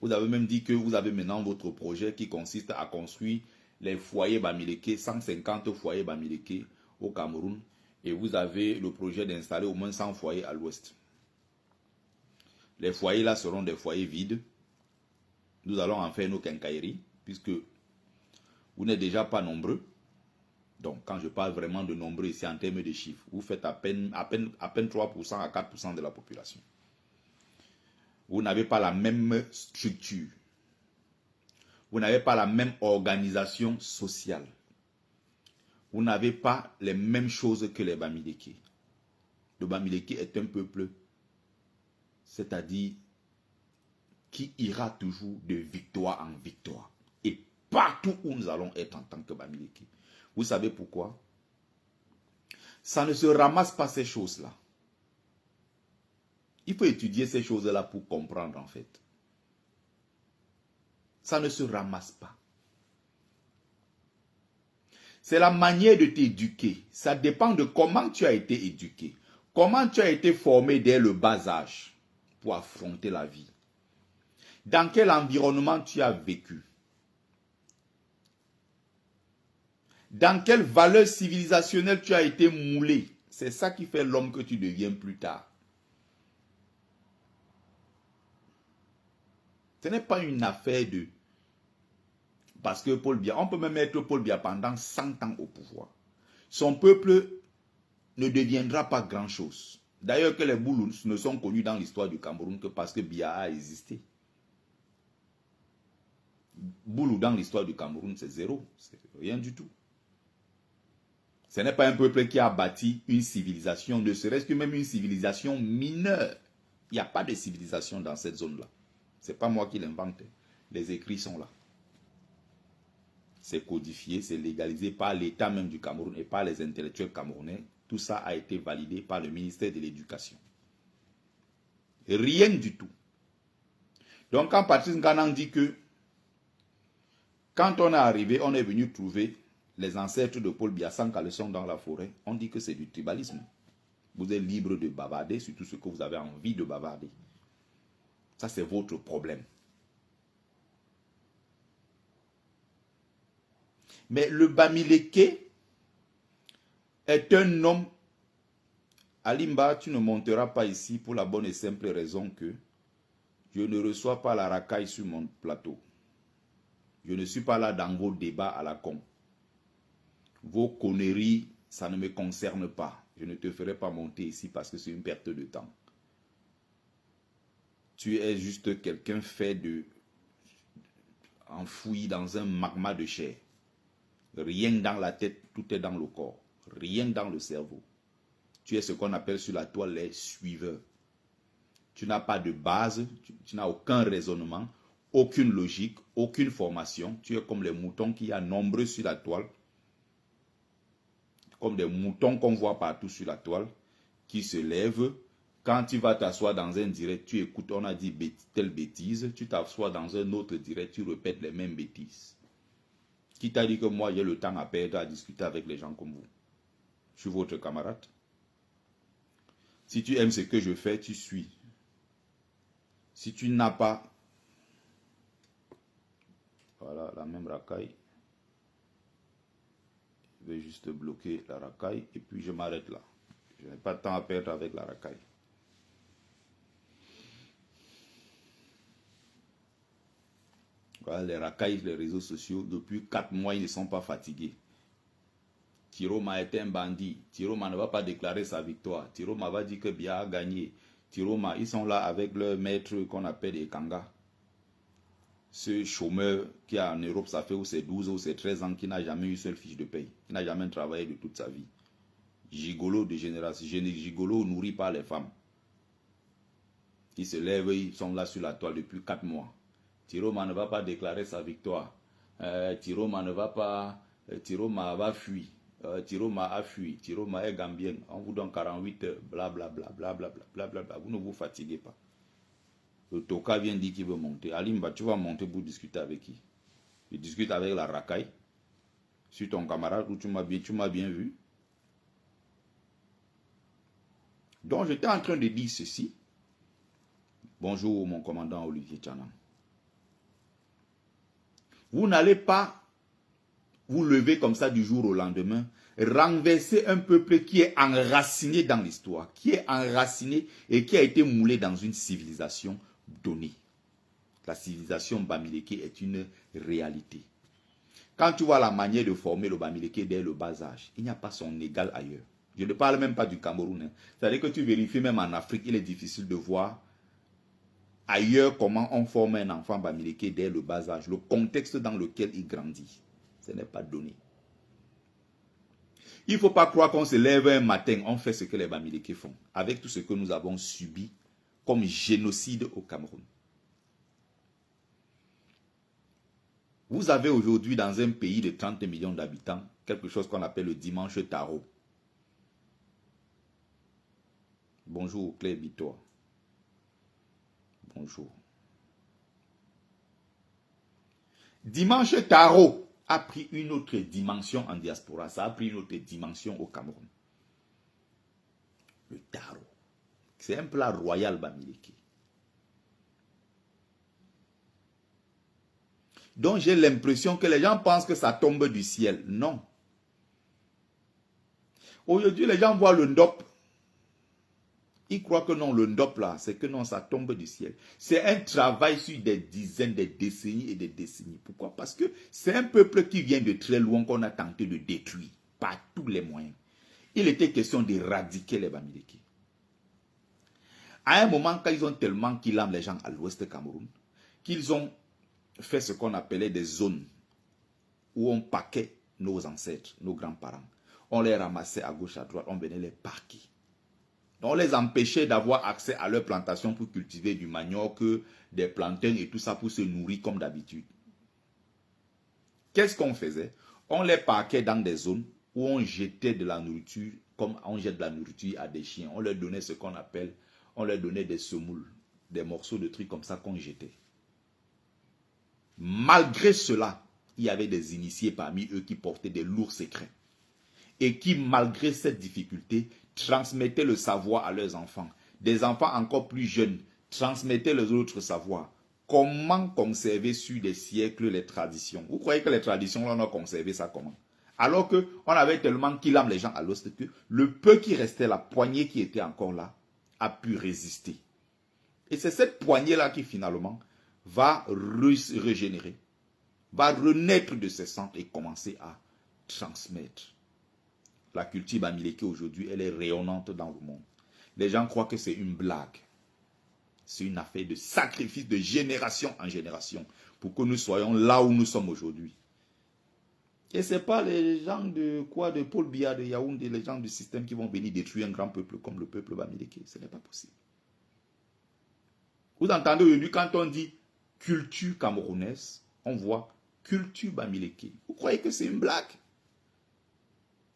Vous avez même dit que vous avez maintenant votre projet qui consiste à construire les foyers Bamileke, 150 foyers Bamileke au Cameroun, et vous avez le projet d'installer au moins 100 foyers à l'ouest. Les foyers là seront des foyers vides. Nous allons en faire nos quincailleries, puisque vous n'êtes déjà pas nombreux. Donc, quand je parle vraiment de nombreux ici en termes de chiffres, vous faites à peine 3% à 4% de la population. Vous n'avez pas la même structure. Vous n'avez pas la même organisation sociale. Vous n'avez pas les mêmes choses que les Bamileke. Le Bamileke est un peuple, c'est-à-dire qui ira toujours de victoire en victoire. Et partout où nous allons être en tant que Bamileke. Vous savez pourquoi? Ça ne se ramasse pas ces choses-là. Il faut étudier ces choses-là pour comprendre en fait. Ça ne se ramasse pas. C'est la manière de t'éduquer. Ça dépend de comment tu as été éduqué. Comment tu as été formé dès le bas âge pour affronter la vie. Dans quel environnement tu as vécu. Dans quelle valeur civilisationnelle tu as été moulé. C'est ça qui fait l'homme que tu deviens plus tard. Ce n'est pas une affaire de... Parce que Paul Biya, on peut même mettre Paul Biya pendant 100 ans au pouvoir. Son peuple ne deviendra pas grand-chose. D'ailleurs que les Boulous ne sont connus dans l'histoire du Cameroun que parce que Biya a existé. Boulou dans l'histoire du Cameroun, c'est zéro. C'est rien du tout. Ce n'est pas un peuple qui a bâti une civilisation, ne serait-ce que même une civilisation mineure. Il n'y a pas de civilisation dans cette zone-là. Ce n'est pas moi qui l'invente. Les écrits sont là. C'est codifié, c'est légalisé par l'État même du Cameroun et par les intellectuels camerounais. Tout ça a été validé par le ministère de l'Éducation. Rien du tout. Donc quand Patrice Nganang dit que quand on est arrivé, on est venu trouver les ancêtres de Paul Biya sans caleçon dans la forêt, on dit que c'est du tribalisme. Vous êtes libre de bavarder sur tout ce que vous avez envie de bavarder. Ça, c'est votre problème. Mais le Bamileke est un homme. Alimba, tu ne monteras pas ici pour la bonne et simple raison que je ne reçois pas la racaille sur mon plateau. Je ne suis pas là dans vos débats à la con. Vos conneries, ça ne me concerne pas. Je ne te ferai pas monter ici parce que c'est une perte de temps. Tu es juste quelqu'un fait de... enfoui dans un magma de chair. Rien dans la tête, tout est dans le corps. Rien dans le cerveau. Tu es ce qu'on appelle sur la toile les suiveurs. Tu n'as pas de base, tu n'as aucun raisonnement, aucune logique, aucune formation. Tu es comme les moutons qu'il y a nombreux sur la toile. Comme des moutons qu'on voit partout sur la toile, qui se lèvent. Quand tu vas t'asseoir dans un direct, tu écoutes, on a dit telle bêtise, tu t'assois dans un autre direct, tu répètes les mêmes bêtises. Qui t'a dit que moi j'ai le temps à perdre à discuter avec les gens comme vous? Je suis votre camarade. Si tu aimes ce que je fais, tu suis. Si tu n'as pas... Voilà, la même racaille. Je vais juste bloquer la racaille et puis je m'arrête là. Je n'ai pas de temps à perdre avec la racaille. Voilà, les racailles, les réseaux sociaux, depuis 4 mois, ils ne sont pas fatigués. Tiroma est un bandit. Tiroma ne va pas déclarer sa victoire. Tiroma va dire que Biya a gagné. Tiroma, ils sont là avec leur maître qu'on appelle Ekanga. Ce chômeur qui est en Europe, ça fait ou c'est 12 ou c'est 13 ans, qui n'a jamais eu une seule fiche de paye. Qui n'a jamais travaillé de toute sa vie. Gigolo de génération. Gigolo nourri par les femmes. Ils se lèvent, ils sont là sur la toile depuis 4 mois. Tiroma ne va pas déclarer sa victoire. Tiroma ne va pas... Tiroma va fuir. Tiroma a fui. Tiroma est gambien. On vous donne 48 heures. Blablabla. Blablabla. Vous ne vous fatiguez pas. Le Toka vient dire qu'il veut monter. Alimba, tu vas monter pour discuter avec qui? Je discute avec la racaille. Sur ton camarade où tu m'as bien vu. Donc, j'étais en train de dire ceci. Bonjour, mon commandant Olivier Tchanan. Vous n'allez pas vous lever comme ça du jour au lendemain, renverser un peuple qui est enraciné dans l'histoire, qui est enraciné et qui a été moulé dans une civilisation donnée. La civilisation Bamileke est une réalité. Quand tu vois la manière de former le Bamileke dès le bas âge, il n'y a pas son égal ailleurs. Je ne parle même pas du Cameroun. C'est-à-dire que tu vérifies même en Afrique, il est difficile de voir ailleurs comment on forme un enfant Bamileke dès le bas âge, le contexte dans lequel il grandit. Ce n'est pas donné. Il ne faut pas croire qu'on se lève un matin, on fait ce que les Bamileke font, avec tout ce que nous avons subi comme génocide au Cameroun. Vous avez aujourd'hui dans un pays de 30 millions d'habitants, quelque chose qu'on appelle le dimanche Taro. Bonjour Claire Bitois. Bonjour. Dimanche Taro a pris une autre dimension en diaspora. Ça a pris une autre dimension au Cameroun. Le Taro. C'est un plat royal Bamileke. Donc j'ai l'impression que les gens pensent que ça tombe du ciel. Non. Aujourd'hui, les gens voient le ndop. Ils croient que non, le ndop là, c'est que non, ça tombe du ciel. C'est un travail sur des dizaines, des décennies et des décennies. Pourquoi? Parce que c'est un peuple qui vient de très loin qu'on a tenté de détruire par tous les moyens. Il était question d'éradiquer les Bamileke. À un moment, quand ils ont tellement killé les gens à l'ouest du Cameroun, qu'ils ont fait ce qu'on appelait des zones où on paquait nos ancêtres, nos grands-parents. On les ramassait à gauche, à droite, on venait les parquer. On les empêchait d'avoir accès à leurs plantations pour cultiver du manioc, des plantains et tout ça pour se nourrir comme d'habitude. Qu'est-ce qu'on faisait? On les parquait dans des zones où on jetait de la nourriture, comme on jette de la nourriture à des chiens. On leur donnait ce qu'on appelle, on leur donnait des semoules, des morceaux de trucs comme ça qu'on jetait. Malgré cela, il y avait des initiés parmi eux qui portaient des lourds secrets. Et qui, malgré cette difficulté, transmettaient le savoir à leurs enfants. Des enfants encore plus jeunes transmettaient les autres savoirs. Comment conserver sur des siècles les traditions? Vous croyez que les traditions, on a conservé ça comment? Alors qu'on avait tellement qu'il aime les gens à l'ouest que le peu qui restait, la poignée qui était encore là, a pu résister. Et c'est cette poignée-là qui finalement va régénérer, va renaître de ses cendres et commencer à transmettre. La culture Bamileke aujourd'hui, elle est rayonnante dans le monde. Les gens croient que c'est une blague. C'est une affaire de sacrifice de génération en génération pour que nous soyons là où nous sommes aujourd'hui. Et ce n'est pas les gens de Paul Biya, de Yaoundé, les gens du système qui vont venir détruire un grand peuple comme le peuple Bamileke. Ce n'est pas possible. Vous entendez aujourd'hui quand on dit culture camerounaise, on voit culture Bamileke. Vous croyez que c'est une blague?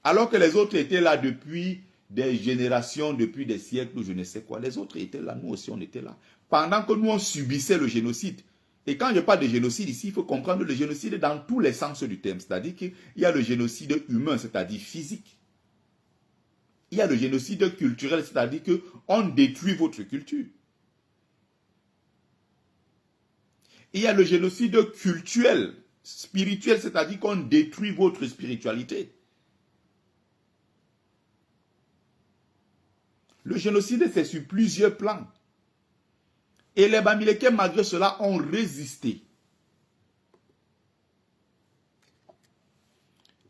Alors que les autres étaient là depuis des générations, depuis des siècles, ou je ne sais quoi. Les autres étaient là, nous aussi on était là. Pendant que nous on subissait le génocide. Et quand je parle de génocide ici, il faut comprendre le génocide dans tous les sens du terme. C'est-à-dire qu'il y a le génocide humain, c'est-à-dire physique. Il y a le génocide culturel, c'est-à-dire qu'on détruit votre culture. Il y a le génocide culturel, spirituel, c'est-à-dire qu'on détruit votre spiritualité. Le génocide, c'est sur plusieurs plans. Et les Bamileke, malgré cela, ont résisté.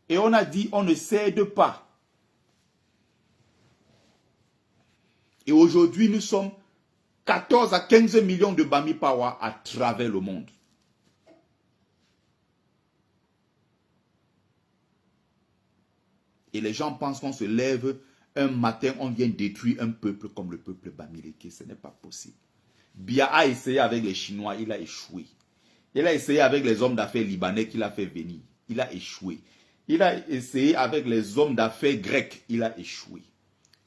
Et on a dit, on ne cède pas. Et aujourd'hui, nous sommes 14 à 15 millions de Bami Pawa à travers le monde. Et les gens pensent qu'on se lève un matin, on vient détruire un peuple comme le peuple Bamileke. Ce n'est pas possible. Biya a essayé avec les Chinois, il a échoué. Il a essayé avec les hommes d'affaires libanais qu'il a fait venir. Il a échoué. Il a essayé avec les hommes d'affaires grecs. Il a échoué.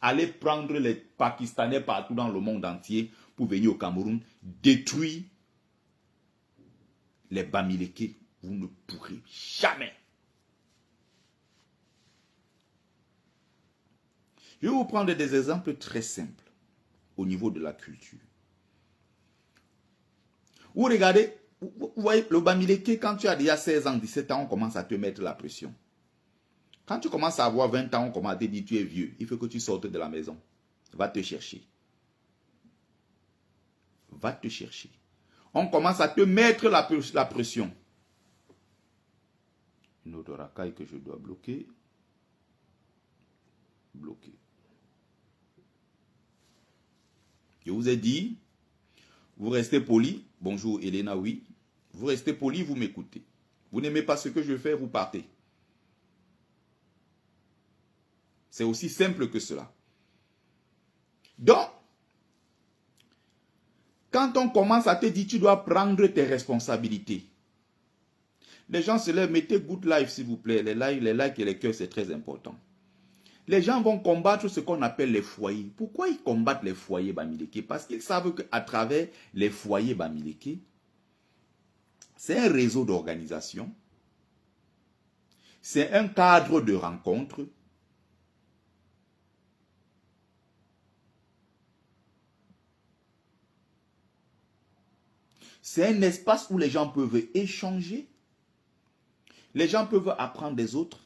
Allez prendre les Pakistanais partout dans le monde entier pour venir au Cameroun, détruire les Bamileke. Vous ne pourrez jamais. Je vais vous prendre des exemples très simples au niveau de la culture. Vous regardez, vous voyez, le Bamileke, quand tu as déjà 16 ans, 17 ans, on commence à te mettre la pression. Quand tu commences à avoir 20 ans, on commence à te dire tu es vieux, il faut que tu sortes de la maison. Va te chercher. Va te chercher. On commence à te mettre la pression. Une autre racaille que je dois bloquer. Bloquer. Je vous ai dit, vous restez poli. Bonjour Elena, oui. Vous restez poli, vous m'écoutez. Vous n'aimez pas ce que je fais, vous partez. C'est aussi simple que cela. Donc, quand on commence à te dire, tu dois prendre tes responsabilités. Les gens se lèvent, mettez good life s'il vous plaît. Les likes et les cœurs, c'est très important. Les gens vont combattre ce qu'on appelle les foyers. Pourquoi ils combattent les foyers Bamileke? Parce qu'ils savent qu'à travers les foyers Bamileke, c'est un réseau d'organisation, c'est un cadre de rencontre, c'est un espace où les gens peuvent échanger, les gens peuvent apprendre des autres.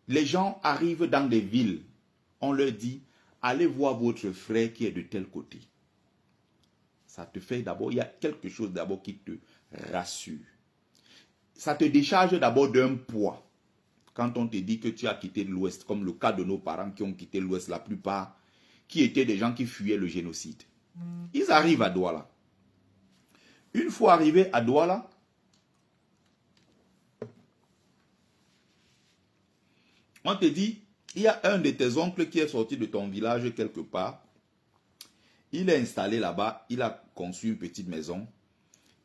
Les gens arrivent dans des villes, on leur dit, allez voir votre frère qui est de tel côté. Ça te fait d'abord, il y a quelque chose d'abord qui te rassure. Ça te décharge d'abord d'un poids. Quand on te dit que tu as quitté l'Ouest, comme le cas de nos parents qui ont quitté l'Ouest, la plupart, qui étaient des gens qui fuyaient le génocide. Ils arrivent à Douala. Une fois arrivés à Douala, on te dit, il y a un de tes oncles qui est sorti de ton village quelque part. Il est installé là-bas, il a conçu une petite maison.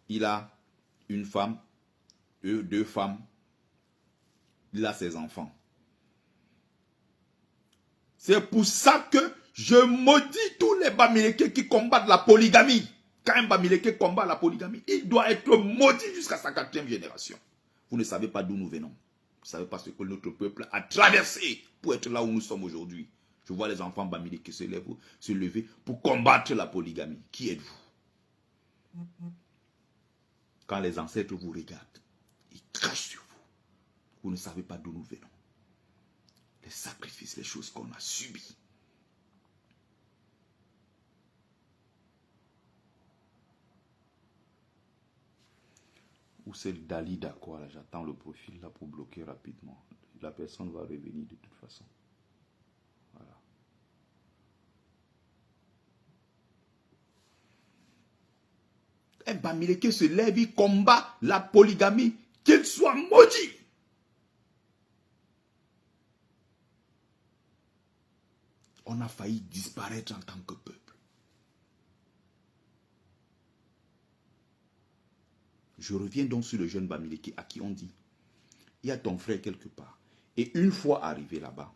Il a une femme, deux femmes. Il a ses enfants. C'est pour ça que je maudis tous les Bamileke qui combattent la polygamie. Quand un Bamileke combat la polygamie, il doit être maudit jusqu'à sa 4e génération. Vous ne savez pas d'où nous venons. Vous ne savez pas ce que notre peuple a traversé pour être là où nous sommes aujourd'hui. Je vois les enfants Bamileke se lever pour combattre la polygamie. Qui êtes-vous? Quand les ancêtres vous regardent, ils crachent sur vous. Vous ne savez pas d'où nous venons. Les sacrifices, les choses qu'on a subies. Ou c'est Dali d'accord, là, j'attends le profil là pour bloquer rapidement. La personne va revenir de toute façon. Voilà. Un Bamileke se lève, il combat la polygamie, qu'il soit maudit. On a failli disparaître en tant que peuple. Je reviens donc sur le jeune Bamileke à qui on dit, il y a ton frère quelque part. Et une fois arrivé là-bas,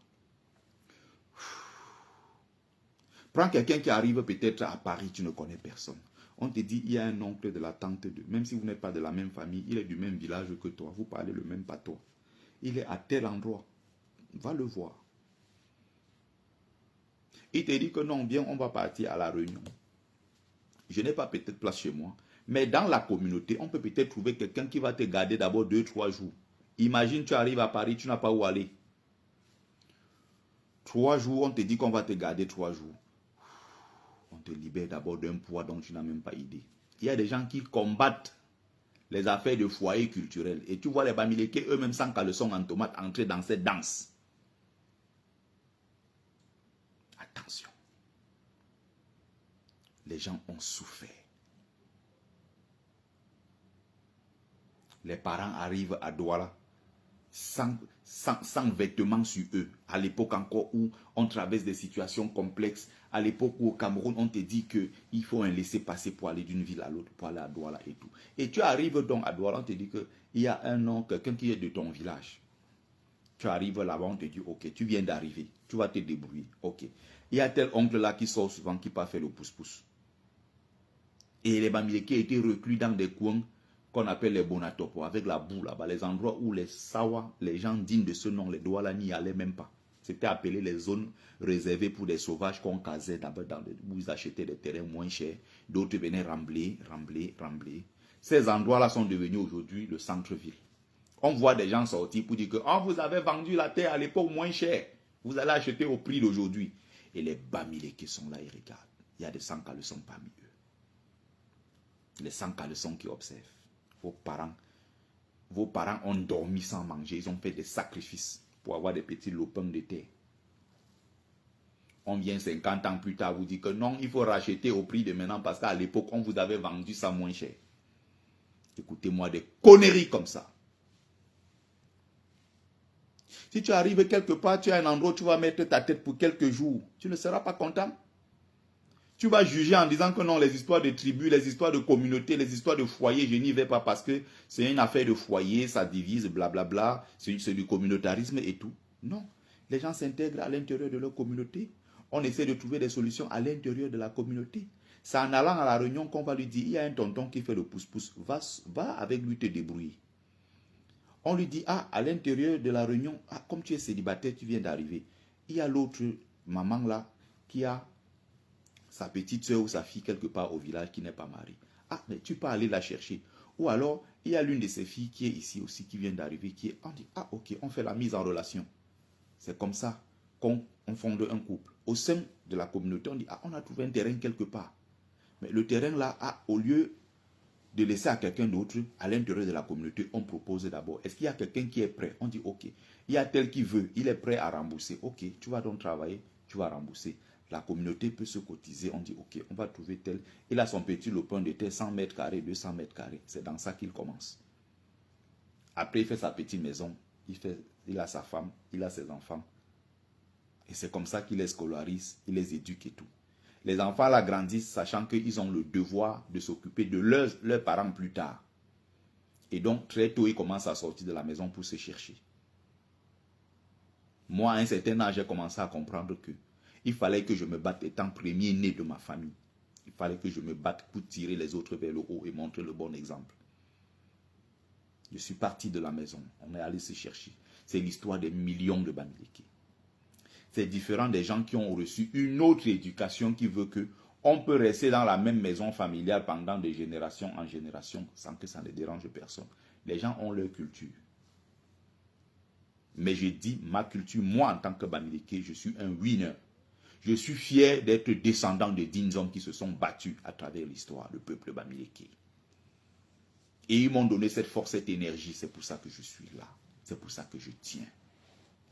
prends quelqu'un qui arrive peut-être à Paris, tu ne connais personne. On te dit, il y a un oncle de la tante de, même si vous n'êtes pas de la même famille, il est du même village que toi, vous parlez le même patois. Il est à tel endroit, va le voir. Il te dit que non, bien, on va partir à la réunion. Je n'ai pas peut-être place chez moi, mais dans la communauté, on peut peut-être trouver quelqu'un qui va te garder d'abord 2-3 jours. Imagine, tu arrives à Paris, tu n'as pas où aller. 3 jours, on te dit qu'on va te garder 3 jours. On te libère d'abord d'un poids dont tu n'as même pas idée. Il y a des gens qui combattent les affaires de foyer culturel. Et tu vois les Bamileke eux-mêmes sans caleçon en tomate entrer dans cette danse. Attention. Les gens ont souffert. Les parents arrivent à Douala sans vêtements sur eux. À l'époque encore où on traverse des situations complexes. À l'époque où au Cameroun, on te dit qu'il faut un laisser-passer pour aller d'une ville à l'autre, pour aller à Douala et tout. Et tu arrives donc à Douala, on te dit qu'il y a un oncle, quelqu'un qui est de ton village. Tu arrives là-bas, on te dit, ok, tu viens d'arriver, tu vas te débrouiller, ok. Il y a tel oncle là qui sort souvent, qui part faire le pouce-pouce. Et les Bamileke étaient reclus dans des coins qu'on appelle les Bonatopo, avec la boue là-bas, les endroits où les Sawa, les gens dignes de ce nom, les Douala n'y allaient même pas. C'était appelé les zones réservées pour des sauvages qu'on casait d'abord où ils achetaient des terrains moins chers. D'autres venaient rambler. Ces endroits-là sont devenus aujourd'hui le centre-ville. On voit des gens sortir pour dire que oh, vous avez vendu la terre à l'époque moins cher. Vous allez acheter au prix d'aujourd'hui. Et les Bamileke sont là, ils regardent. Il y a des sans-caleçons parmi eux. Les sans-caleçons qui observent. Vos parents ont dormi sans manger. Ils ont fait des sacrifices pour avoir des petits lopins de terre. On vient 50 ans plus tard vous dire que non, il faut racheter au prix de maintenant parce qu'à l'époque, on vous avait vendu ça moins cher. Écoutez-moi, des conneries comme ça. Si tu arrives quelque part, tu as un endroit où tu vas mettre ta tête pour quelques jours, tu ne seras pas content. Tu vas juger en disant que non, les histoires de tribus, les histoires de communautés, les histoires de foyers, je n'y vais pas parce que c'est une affaire de foyer, ça divise, blablabla, c'est du communautarisme et tout. Non, les gens s'intègrent à l'intérieur de leur communauté. On essaie de trouver des solutions à l'intérieur de la communauté. C'est en allant à la réunion qu'on va lui dire, il y a un tonton qui fait le pouce-pouce, va avec lui te débrouiller. On lui dit, ah, à l'intérieur de la réunion, ah, comme tu es célibataire, tu viens d'arriver. Il y a l'autre maman là qui a sa petite soeur ou sa fille quelque part au village qui n'est pas mariée. Ah, mais tu peux aller la chercher. Ou alors, il y a l'une de ses filles qui est ici aussi, qui vient d'arriver, on dit, ah, ok, on fait la mise en relation. C'est comme ça qu'on fonde un couple. Au sein de la communauté, on dit, ah, on a trouvé un terrain quelque part. Mais le terrain là, ah, au lieu de laisser à quelqu'un d'autre, à l'intérieur de la communauté, on propose d'abord, est-ce qu'il y a quelqu'un qui est prêt? On dit, ok, il y a tel qui veut, il est prêt à rembourser. Ok, tu vas donc travailler, tu vas rembourser. La communauté peut se cotiser, on dit, ok, on va trouver tel. Il a son petit lopin de terre, 100 mètres carrés, 200 mètres carrés. C'est dans ça qu'il commence. Après, il fait sa petite maison, il a sa femme, il a ses enfants. Et c'est comme ça qu'il les scolarise, il les éduque et tout. Les enfants là grandissent sachant qu'ils ont le devoir de s'occuper de leurs parents plus tard. Et donc, très tôt, ils commencent à sortir de la maison pour se chercher. Moi, à un certain âge, j'ai commencé à comprendre que il fallait que je me batte étant premier né de ma famille. Il fallait que je me batte pour tirer les autres vers le haut et montrer le bon exemple. Je suis parti de la maison. On est allé se chercher. C'est l'histoire des millions de Bamileke. C'est différent des gens qui ont reçu une autre éducation qui veut que on peut rester dans la même maison familiale pendant de génération en génération sans que ça ne dérange personne. Les gens ont leur culture. Mais je dis ma culture, moi en tant que Bamileke, je suis un winner. Je suis fier d'être descendant de dignes hommes qui se sont battus à travers l'histoire, le peuple Bamileke. Et ils m'ont donné cette force, cette énergie. C'est pour ça que je suis là. C'est pour ça que je tiens.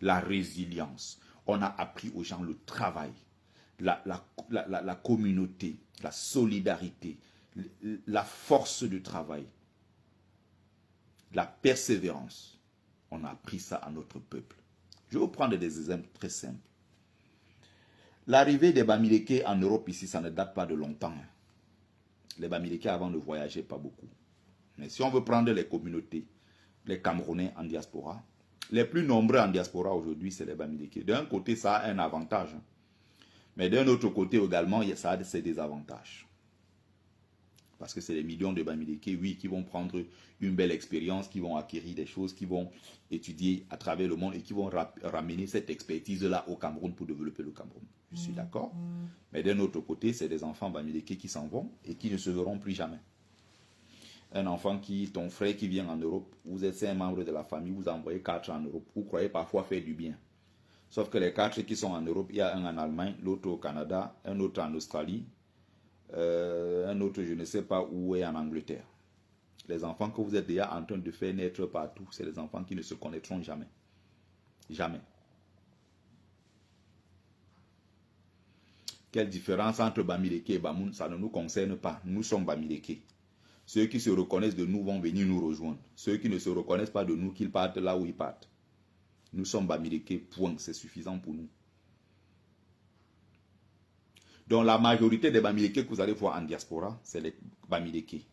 La résilience. On a appris aux gens le travail, la communauté, la solidarité, la force de travail, la persévérance. On a appris ça à notre peuple. Je vais vous prendre des exemples très simples. L'arrivée des Bamileke en Europe ici, ça ne date pas de longtemps. Les Bamileke avant ne voyageaient pas beaucoup. Mais si on veut prendre les communautés, les Camerounais en diaspora, les plus nombreux en diaspora aujourd'hui, c'est les Bamileke. D'un côté, ça a un avantage. Mais d'un autre côté également, ça a ses désavantages. Parce que c'est des millions de Bamileke, oui, qui vont prendre une belle expérience, qui vont acquérir des choses, qui vont étudier à travers le monde et qui vont ramener cette expertise-là au Cameroun pour développer le Cameroun. Je suis d'accord. Mais d'un autre côté, c'est des enfants Bamileke qui s'en vont et qui ne se verront plus jamais. Un enfant ton frère qui vient en Europe, vous êtes un membre de la famille, vous envoyez 4 en Europe, vous croyez parfois faire du bien. Sauf que les 4 qui sont en Europe, il y a un en Allemagne, l'autre au Canada, un autre en Australie, un autre je ne sais pas où est en Angleterre. Les enfants que vous êtes déjà en train de faire naître partout, c'est les enfants qui ne se connaîtront jamais. Jamais. Quelle différence entre Bamileke et Bamoun? Ça ne nous concerne pas. Nous sommes Bamileke. Ceux qui se reconnaissent de nous vont venir nous rejoindre. Ceux qui ne se reconnaissent pas de nous, qu'ils partent là où ils partent. Nous sommes Bamileke, point. C'est suffisant pour nous. Donc la majorité des Bamileke que vous allez voir en diaspora, c'est les Bamileke.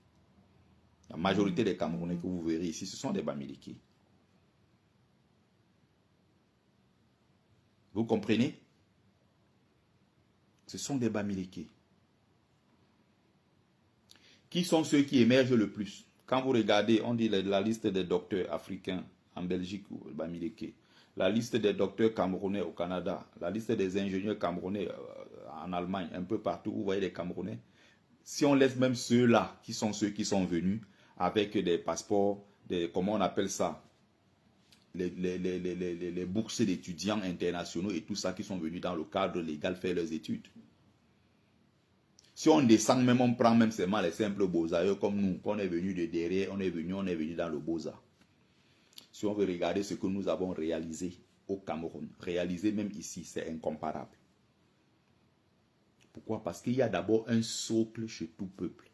La majorité des Camerounais que vous verrez ici, ce sont des Bamileke. Vous comprenez? Ce sont des Bamileke. Qui sont ceux qui émergent le plus? Quand vous regardez, on dit la liste des docteurs africains en Belgique ou Bamileke, la liste des docteurs camerounais au Canada, la liste des ingénieurs camerounais en Allemagne, un peu partout, vous voyez les Camerounais. Si on laisse même ceux-là, qui sont ceux qui sont venus avec des passeports, comment on appelle ça, les bourses d'étudiants internationaux et tout ça, qui sont venus dans le cadre légal faire leurs études. Si on descend même, on prend même seulement les simples beaux-arts comme nous, qu'on est venu de derrière, on est venu dans le beaux-arts. Si on veut regarder ce que nous avons réalisé au Cameroun, réalisé même ici, c'est incomparable. Pourquoi? Parce qu'il y a d'abord un socle chez tout peuple.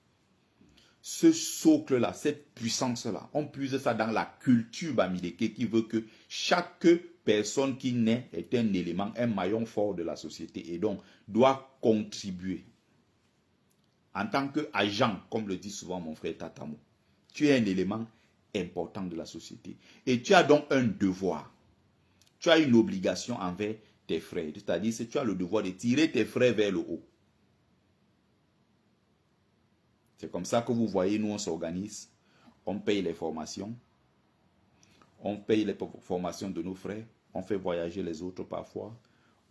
Ce socle-là, cette puissance-là, on puise ça dans la culture bamileke qui veut que chaque personne qui naît est un élément, un maillon fort de la société et donc doit contribuer. En tant qu'agent, comme le dit souvent mon frère Tatamo, tu es un élément important de la société. Et tu as donc un devoir. Tu as une obligation envers tes frères. C'est-à-dire que tu as le devoir de tirer tes frères vers le haut. C'est comme ça que vous voyez, nous on s'organise. On paye les formations. On paye les formations de nos frères. On fait voyager les autres parfois.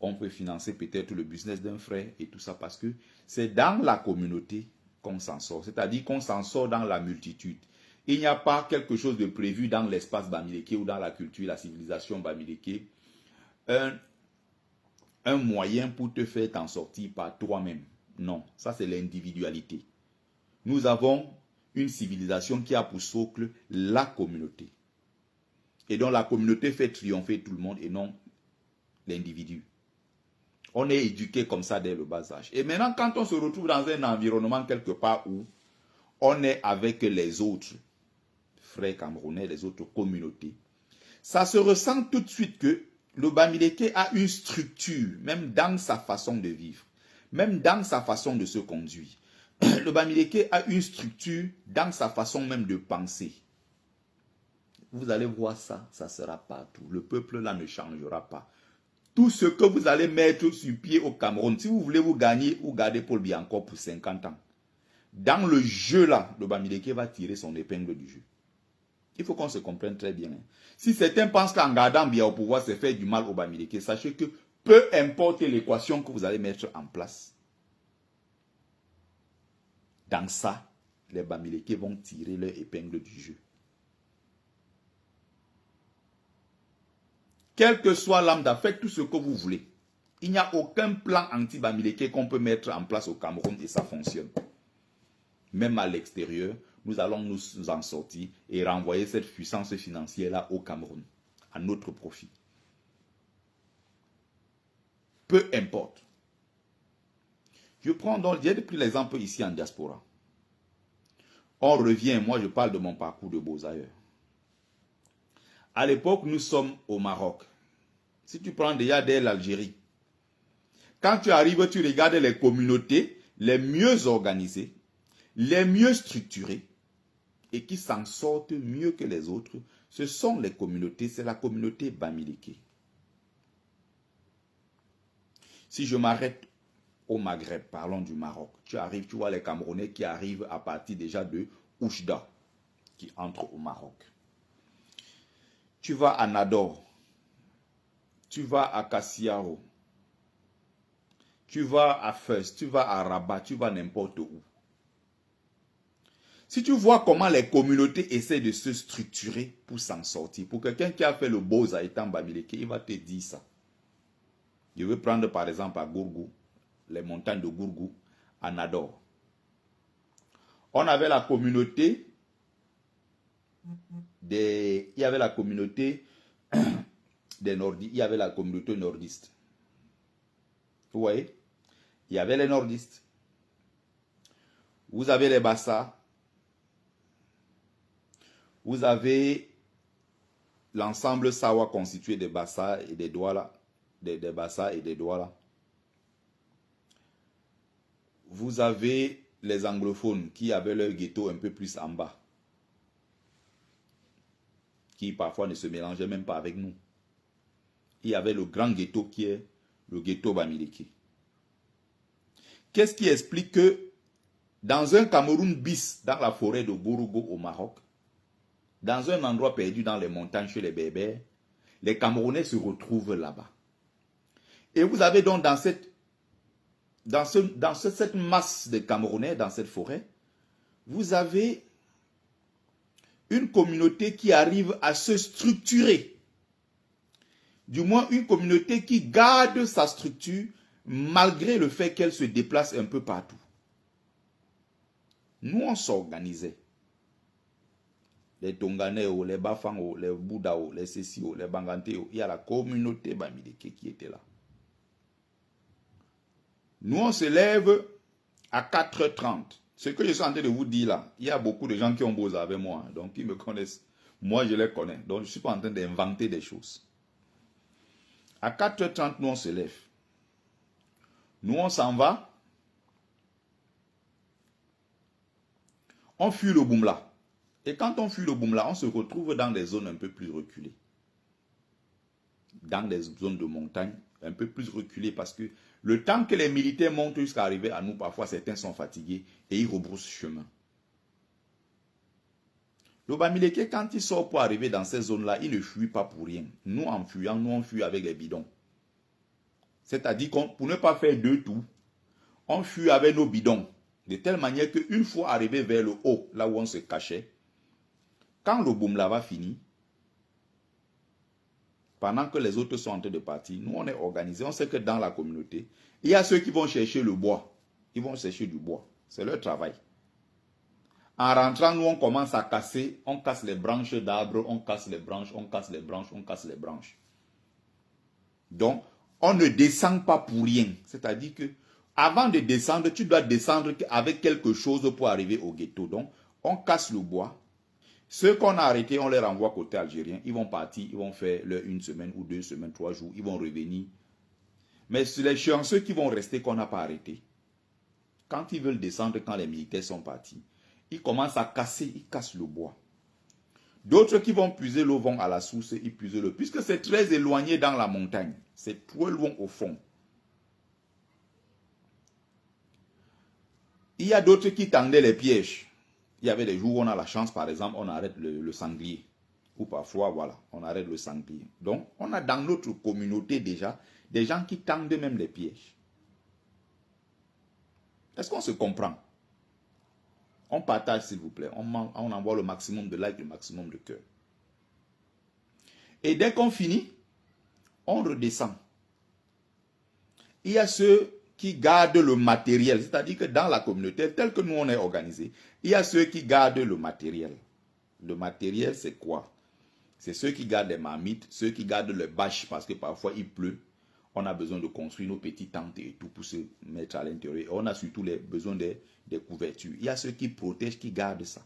On peut financer peut-être le business d'un frère et tout ça parce que c'est dans la communauté qu'on s'en sort. C'est-à-dire qu'on s'en sort dans la multitude. Il n'y a pas quelque chose de prévu dans l'espace bamileke ou dans la culture, la civilisation bamileke. Un moyen pour te faire t'en sortir par toi-même. Non, ça c'est l'individualité. Nous avons une civilisation qui a pour socle la communauté. Et donc la communauté fait triompher tout le monde et non l'individu. On est éduqué comme ça dès le bas âge. Et maintenant, quand on se retrouve dans un environnement quelque part où on est avec les autres frères camerounais, les autres communautés, ça se ressent tout de suite que le Bamileke a une structure, même dans sa façon de vivre, même dans sa façon de se conduire. Le Bamileke a une structure dans sa façon même de penser. Vous allez voir ça, ça sera partout. Le peuple là ne changera pas. Tout ce que vous allez mettre sur pied au Cameroun, si vous voulez vous gagner ou garder Paul Biya encore pour 50 ans, dans le jeu là, le Bamileke va tirer son épingle du jeu. Il faut qu'on se comprenne très bien. Si certains pensent qu'en gardant Biya au pouvoir, c'est faire du mal au Bamileke, sachez que peu importe l'équation que vous allez mettre en place, dans ça, les Bamileke vont tirer leur épingle du jeu. Quel que soit lambda, faites tout ce que vous voulez. Il n'y a aucun plan anti-Bamileke qu'on peut mettre en place au Cameroun et ça fonctionne. Même à l'extérieur, nous allons nous en sortir et renvoyer cette puissance financière-là au Cameroun, à notre profit. Peu importe. Je prends donc, j'ai pris l'exemple ici en diaspora. On revient, moi je parle de mon parcours de beaux-ailleurs. À l'époque, nous sommes au Maroc. Si tu prends déjà dès l'Algérie, quand tu arrives, tu regardes les communautés les mieux organisées, les mieux structurées et qui s'en sortent mieux que les autres. Ce sont les communautés, c'est la communauté Bamileke. Si je m'arrête au Maghreb, parlons du Maroc, tu arrives, tu vois les Camerounais qui arrivent à partir déjà de Oujda, qui entrent au Maroc. Tu vas à Nador, tu vas à Kassiaro, tu vas à Fès, tu vas à Rabat, tu vas n'importe où. Si tu vois comment les communautés essaient de se structurer pour s'en sortir, pour quelqu'un qui a fait le Beaux-Arts étant Bamileke, il va te dire ça. Je veux prendre par exemple à Gourgou, les montagnes de Gourgou, à Nador. On avait la communauté il y avait la communauté des nordistes, il y avait la communauté nordiste. Vous voyez? Il y avait les nordistes. Vous avez les Bassa. Vous avez l'ensemble Sawa constitué des Bassa et des Douala. Des Bassa et des Douala. Vous avez les anglophones qui avaient leur ghetto un peu plus en bas. Qui parfois ne se mélangeaient même pas avec nous. Il y avait le grand ghetto qui est le ghetto Bamileke. Qu'est-ce qui explique que dans un Cameroun bis, dans la forêt de Gourougou au Maroc, dans un endroit perdu dans les montagnes chez les Berbères, les Camerounais se retrouvent là-bas. Et vous avez donc dans cette masse de Camerounais, dans cette forêt, vous avez une communauté qui arrive à se structurer. Du moins, une communauté qui garde sa structure malgré le fait qu'elle se déplace un peu partout. Nous, on s'organisait. Les Tonganais, les Bafang, les Bouddha, les Sessi, les Bangante, il y a la communauté Bamileke qui était là. Nous, on se lève à 4h30. Ce que je suis en train de vous dire là, il y a beaucoup de gens qui ont bossé avec moi, donc ils me connaissent. Moi, je les connais, donc je ne suis pas en train d'inventer des choses. À 4h30, nous, on se lève. Nous, on s'en va. On fuit le Boumla. Et quand on fuit le Boumla, on se retrouve dans des zones un peu plus reculées. Dans des zones de montagne un peu plus reculées parce que le temps que les militaires montent jusqu'à arriver à nous, parfois certains sont fatigués et ils rebroussent chemin. Le Bamileke, quand il sort pour arriver dans ces zones-là, il ne fuit pas pour rien. Nous, en fuyant, nous, on fuit avec les bidons. C'est-à-dire qu'on, pour ne pas faire deux tours, on fuit avec nos bidons. De telle manière qu'une fois arrivé vers le haut, là où on se cachait, quand le Boumla va finir, pendant que les autres sont en train de partir, nous on est organisés, on sait que dans la communauté, il y a ceux qui vont chercher le bois. Ils vont chercher du bois. C'est leur travail. En rentrant, nous on commence à casser, on casse les branches d'arbres, on casse les branches, on casse les branches, on casse les branches. Donc, on ne descend pas pour rien. C'est-à-dire que avant de descendre, tu dois descendre avec quelque chose pour arriver au ghetto. Donc, on casse le bois. Ceux qu'on a arrêtés, on les renvoie côté algérien. Ils vont partir, ils vont faire leur 1 semaine ou 2 semaines, 3 jours. Ils vont revenir. Mais c'est les chanceux qui vont rester qu'on n'a pas arrêtés. Quand ils veulent descendre, quand les militaires sont partis, ils commencent à casser, ils cassent le bois. D'autres qui vont puiser l'eau vont à la source, ils puisent l'eau. Puisque c'est très éloigné dans la montagne. C'est trop loin au fond. Il y a d'autres qui tendaient les pièges. Il y avait des jours où on a la chance, par exemple, on arrête le sanglier. Ou parfois, voilà, on arrête le sanglier. Donc, on a dans notre communauté déjà des gens qui tendent même les pièges. Est-ce qu'on se comprend? On partage, s'il vous plaît. On envoie le maximum de likes, le maximum de cœur. Et dès qu'on finit, on redescend. Il y a ceux qui gardent le matériel, c'est-à-dire que dans la communauté, telle que nous on est organisé, il y a ceux qui gardent le matériel. Le matériel, c'est quoi? C'est ceux qui gardent les marmites, ceux qui gardent les bâches, parce que parfois il pleut. On a besoin de construire nos petites tentes et tout pour se mettre à l'intérieur. On a surtout les besoins des couvertures. Il y a ceux qui protègent, qui gardent ça.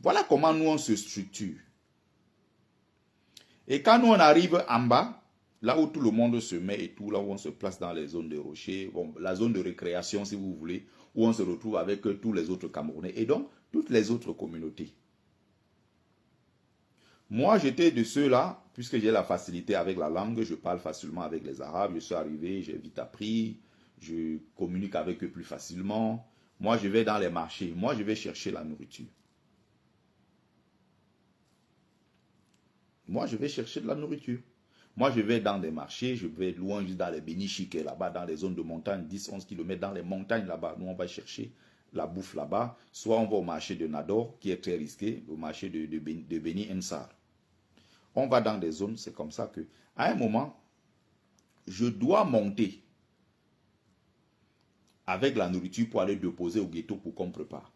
Voilà comment nous on se structure. Et quand nous on arrive en bas, là où tout le monde se met et tout, là où on se place dans les zones de rochers, bon, la zone de récréation si vous voulez, où on se retrouve avec tous les autres Camerounais et donc toutes les autres communautés. Moi, j'étais de ceux-là, puisque j'ai la facilité avec la langue, je parle facilement avec les Arabes, je suis arrivé, j'ai vite appris, je communique avec eux plus facilement. Moi, je vais dans les marchés, moi, je vais chercher la nourriture. Moi, je vais chercher de la nourriture. Moi, je vais dans des marchés, je vais loin, dans les Bénichiques, là-bas, dans les zones de montagne, 10-11 km dans les montagnes, là-bas. Nous, on va chercher la bouffe là-bas. Soit on va au marché de Nador, qui est très risqué, au marché de Beni Ensar. On va dans des zones, c'est comme ça que, à un moment, je dois monter avec la nourriture pour aller déposer au ghetto pour qu'on prépare.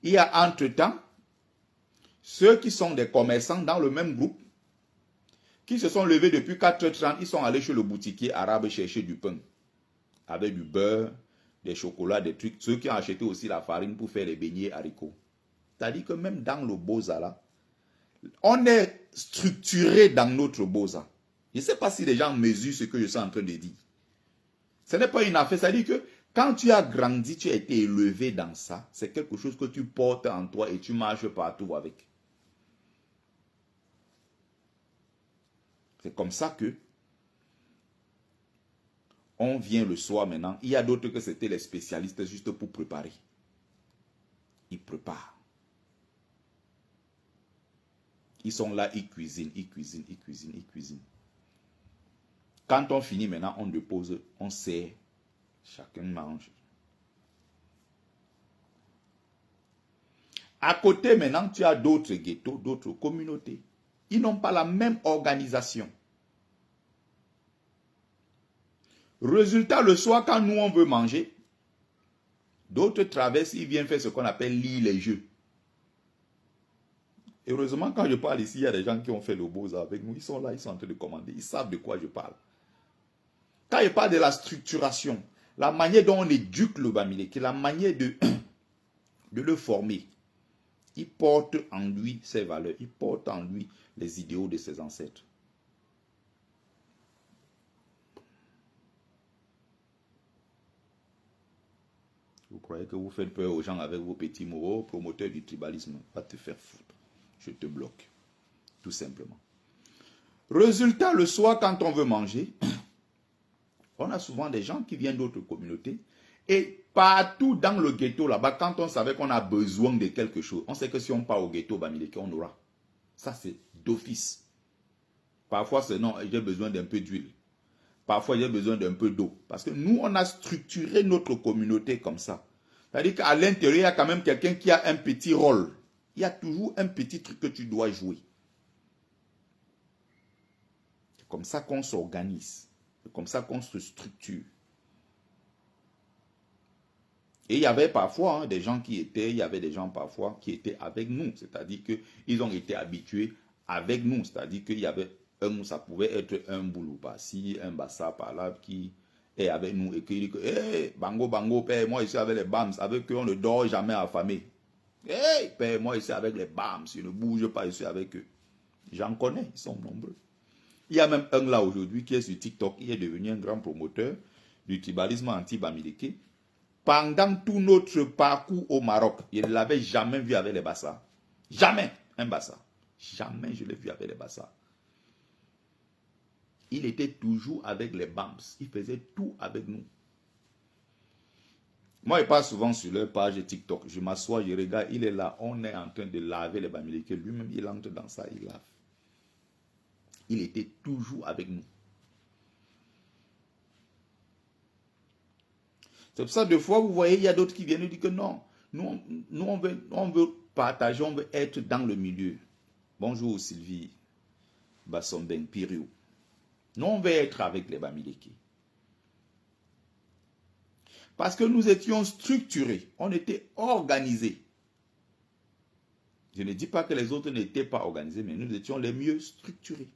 Il y a entre-temps, ceux qui sont des commerçants dans le même groupe, qui se sont levés depuis 4h30, ils sont allés chez le boutiquier arabe chercher du pain. Avec du beurre, des chocolats, des trucs. Ceux qui ont acheté aussi la farine pour faire les beignets haricots. C'est-à-dire que même dans le Boza là, on est structuré dans notre Boza. Je ne sais pas si les gens mesurent ce que je suis en train de dire. Ce n'est pas une affaire. C'est-à-dire que quand tu as grandi, tu as été élevé dans ça. C'est quelque chose que tu portes en toi et tu marches partout avec. C'est comme ça que On vient le soir maintenant. Il y a d'autres que c'était les spécialistes juste pour préparer. Ils préparent. Ils sont là, ils cuisinent, ils cuisinent, ils cuisinent, ils cuisinent. Quand on finit maintenant, on dépose, on sert. Chacun mange. À côté maintenant, tu as d'autres ghettos, d'autres communautés. Ils n'ont pas la même organisation. Résultat, le soir, quand nous on veut manger, d'autres traversent, ils viennent faire ce qu'on appelle lire les jeux. Heureusement, quand je parle ici, il y a des gens qui ont fait le beaux-arts avec nous. Ils sont là, ils sont en train de commander. Ils savent de quoi je parle. Quand je parle de la structuration, la manière dont on éduque le Bamileke, la manière de le former, il porte en lui ses valeurs, il porte en lui les idéaux de ses ancêtres. Vous croyez que vous faites peur aux gens avec vos petits mots, promoteur du tribalisme, va te faire foutre. Je te bloque. Tout simplement. Résultat, le soir, quand on veut manger, on a souvent des gens qui viennent d'autres communautés. Et partout dans le ghetto, là-bas, quand on savait qu'on a besoin de quelque chose, on sait que si on part au ghetto Bamileke, on aura. Ça, c'est d'office. Parfois, c'est non, j'ai besoin d'un peu d'huile. Parfois, j'ai besoin d'un peu d'eau. Parce que nous, on a structuré notre communauté comme ça. C'est-à-dire qu'à l'intérieur, il y a quand même quelqu'un qui a un petit rôle. Il y a toujours un petit truc que tu dois jouer. C'est comme ça qu'on s'organise. C'est comme ça qu'on se structure. Et il y avait parfois des gens qui étaient, il y avait des gens parfois qui étaient avec nous. C'est-à-dire qu'ils ont été habitués avec nous. C'est-à-dire qu'il y avait ça pouvait être un boulou par-ci, un bassa par-là qui est avec nous et qui dit que hey, bango, bango, père, moi ici avec les BAMS, avec eux on ne dort jamais affamé. Hey, père, moi ici avec les BAMS, je ne bouge pas ici avec eux. J'en connais, ils sont nombreux. Il y a même un là aujourd'hui qui est sur TikTok, il est devenu un grand promoteur du tribalisme anti-Bamileke. Pendant tout notre parcours au Maroc, je ne l'avais jamais vu avec les Bassa. Jamais un Bassa. Jamais je l'ai vu avec les Bassa. Il était toujours avec les BAMS. Il faisait tout avec nous. Moi, je passe souvent sur leur page TikTok. Je m'assois, je regarde, il est là. On est en train de laver les Bamileke. Lui-même, il entre dans ça, il lave. Il était toujours avec nous. C'est pour ça, des fois, vous voyez, il y a d'autres qui viennent nous dire que non, nous on veut partager, on veut être dans le milieu. Bonjour Sylvie Bassomben Piriou. Nous, on veut être avec les Bamileke. Parce que nous étions structurés, on était organisés. Je ne dis pas que les autres n'étaient pas organisés, mais nous étions les mieux structurés.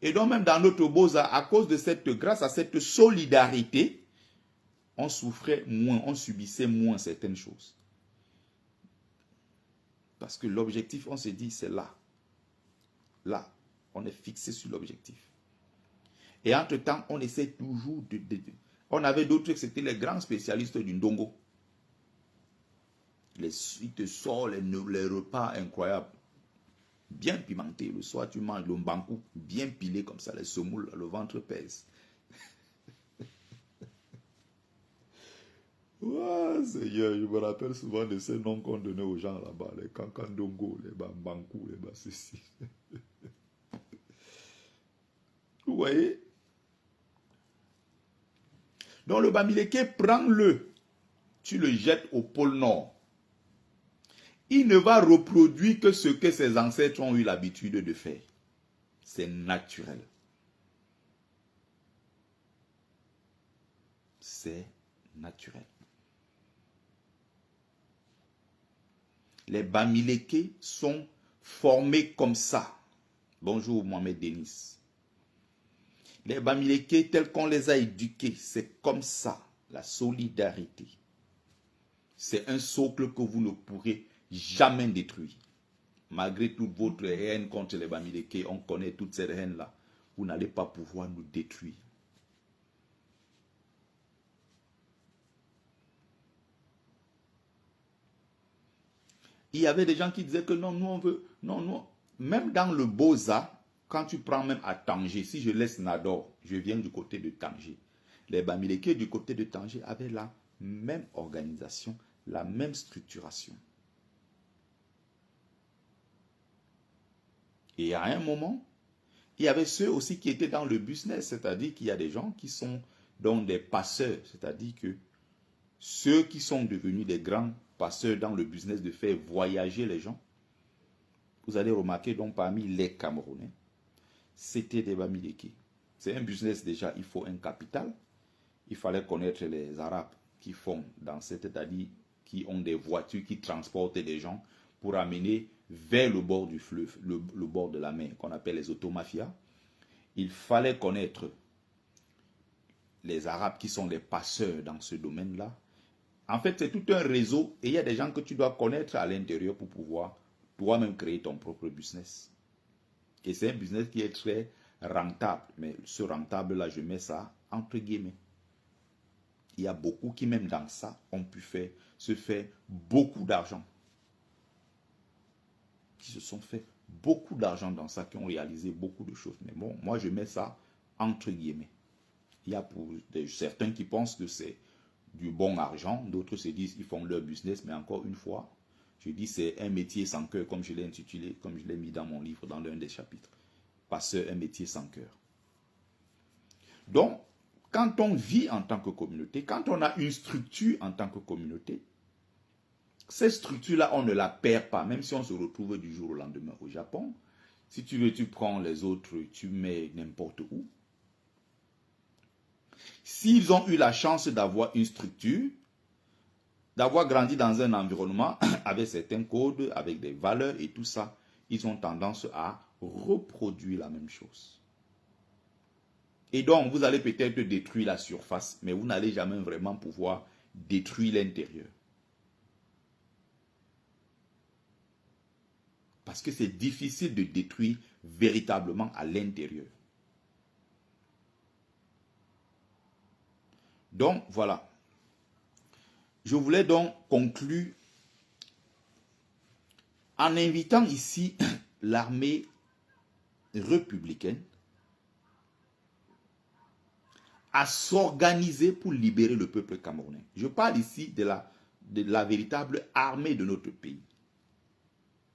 Et donc même dans notre beaux-arts, à cause de grâce à cette solidarité, on souffrait moins, on subissait moins certaines choses. Parce que l'objectif, on s'est dit, c'est là. Là, on est fixé sur l'objectif. Et entre-temps, on essaie toujours on avait d'autres, c'était les grands spécialistes du Ndongo. Ils te sortent les repas incroyables. Bien pimentés. Le soir, tu manges le mbankou, bien pilé comme ça, les semoules, le ventre pèse. Ouais, Seigneur, je me rappelle souvent de ces noms qu'on donnait aux gens là-bas, les kankandongo, les bambankou, les bassessi. Vous voyez? Donc le Bamileke, prends-le, tu le jettes au pôle Nord. Il ne va reproduire que ce que ses ancêtres ont eu l'habitude de faire. C'est naturel. C'est naturel. Les Bamileke sont formés comme ça. Bonjour Mohamed Denis. Les Bamileke tels qu'on les a éduqués, c'est comme ça, la solidarité. C'est un socle que vous ne pourrez jamais détruire. Malgré toute votre haine contre les Bamileke, on connaît toute cette haine-là. Vous n'allez pas pouvoir nous détruire. Il y avait des gens qui disaient que non, nous on veut, non, même dans le Beaux-Arts, quand tu prends même à Tanger, si je laisse Nador, je viens du côté de Tanger. Les Bamileke du côté de Tanger avaient la même organisation, la même structuration. Et à un moment, il y avait ceux aussi qui étaient dans le business, c'est-à-dire qu'il y a des gens qui sont donc des passeurs, c'est-à-dire que ceux qui sont devenus des grands passeurs dans le business de faire voyager les gens, vous allez remarquer donc parmi les Camerounais, c'était des Bamileke. C'est un business déjà, il faut un capital. Il fallait connaître les Arabes qui font dans cette, c'est-à-dire qui ont des voitures qui transportent des gens pour amener vers le bord du fleuve, le bord de la mer, qu'on appelle les automafias. Il fallait connaître les Arabes qui sont les passeurs dans ce domaine-là. En fait, c'est tout un réseau et il y a des gens que tu dois connaître à l'intérieur pour pouvoir toi-même créer ton propre business. Et c'est un business qui est très rentable. Mais ce rentable-là, je mets ça entre guillemets. Il y a beaucoup qui, même dans ça, ont pu se faire beaucoup d'argent. Qui se sont fait beaucoup d'argent dans ça, qui ont réalisé beaucoup de choses. Mais bon, moi, je mets ça entre guillemets. Il y a pour certains qui pensent que c'est du bon argent, d'autres se disent qu'ils font leur business, mais encore une fois, je dis c'est un métier sans cœur, comme je l'ai intitulé, comme je l'ai mis dans mon livre, dans l'un des chapitres. Passeur, un métier sans cœur. Donc, quand on vit en tant que communauté, quand on a une structure en tant que communauté, cette structure-là, on ne la perd pas, même si on se retrouve du jour au lendemain au Japon. Si tu veux, tu prends les autres, tu mets n'importe où. S'ils ont eu la chance d'avoir une structure, d'avoir grandi dans un environnement avec certains codes, avec des valeurs et tout ça, ils ont tendance à reproduire la même chose. Et donc, vous allez peut-être détruire la surface, mais vous n'allez jamais vraiment pouvoir détruire l'intérieur. Parce que c'est difficile de détruire véritablement à l'intérieur. Donc, voilà. Je voulais donc conclure en invitant ici l'armée républicaine à s'organiser pour libérer le peuple camerounais. Je parle ici de la véritable armée de notre pays.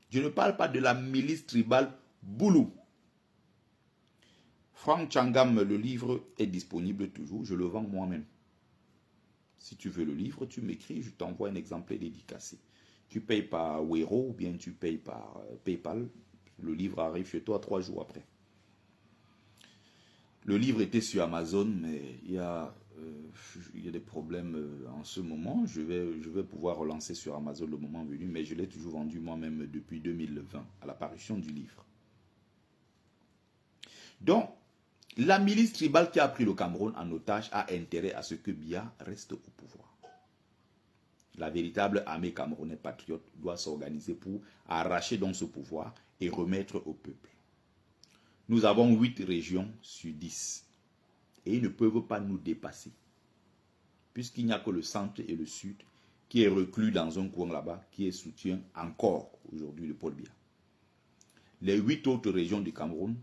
Je ne parle pas de la milice tribale Boulou. Franck Tchangam, le livre est disponible toujours, je le vends moi-même. Si tu veux le livre, tu m'écris, je t'envoie un exemplaire dédicacé. Tu payes par Wero ou bien tu payes par PayPal. Le livre arrive chez toi 3 jours après. Le livre était sur Amazon, mais il y a des problèmes en ce moment. Je vais pouvoir relancer sur Amazon le moment venu, mais je l'ai toujours vendu moi-même depuis 2020, à l'apparition du livre. Donc, la milice tribale qui a pris le Cameroun en otage a intérêt à ce que Biya reste au pouvoir. La véritable armée camerounaise patriote doit s'organiser pour arracher donc ce pouvoir et remettre au peuple. Nous avons 8 régions sur 10 et ils ne peuvent pas nous dépasser puisqu'il n'y a que le centre et le sud qui est reclus dans un coin là-bas qui soutient encore aujourd'hui le Paul Biya. Les 8 autres régions du Cameroun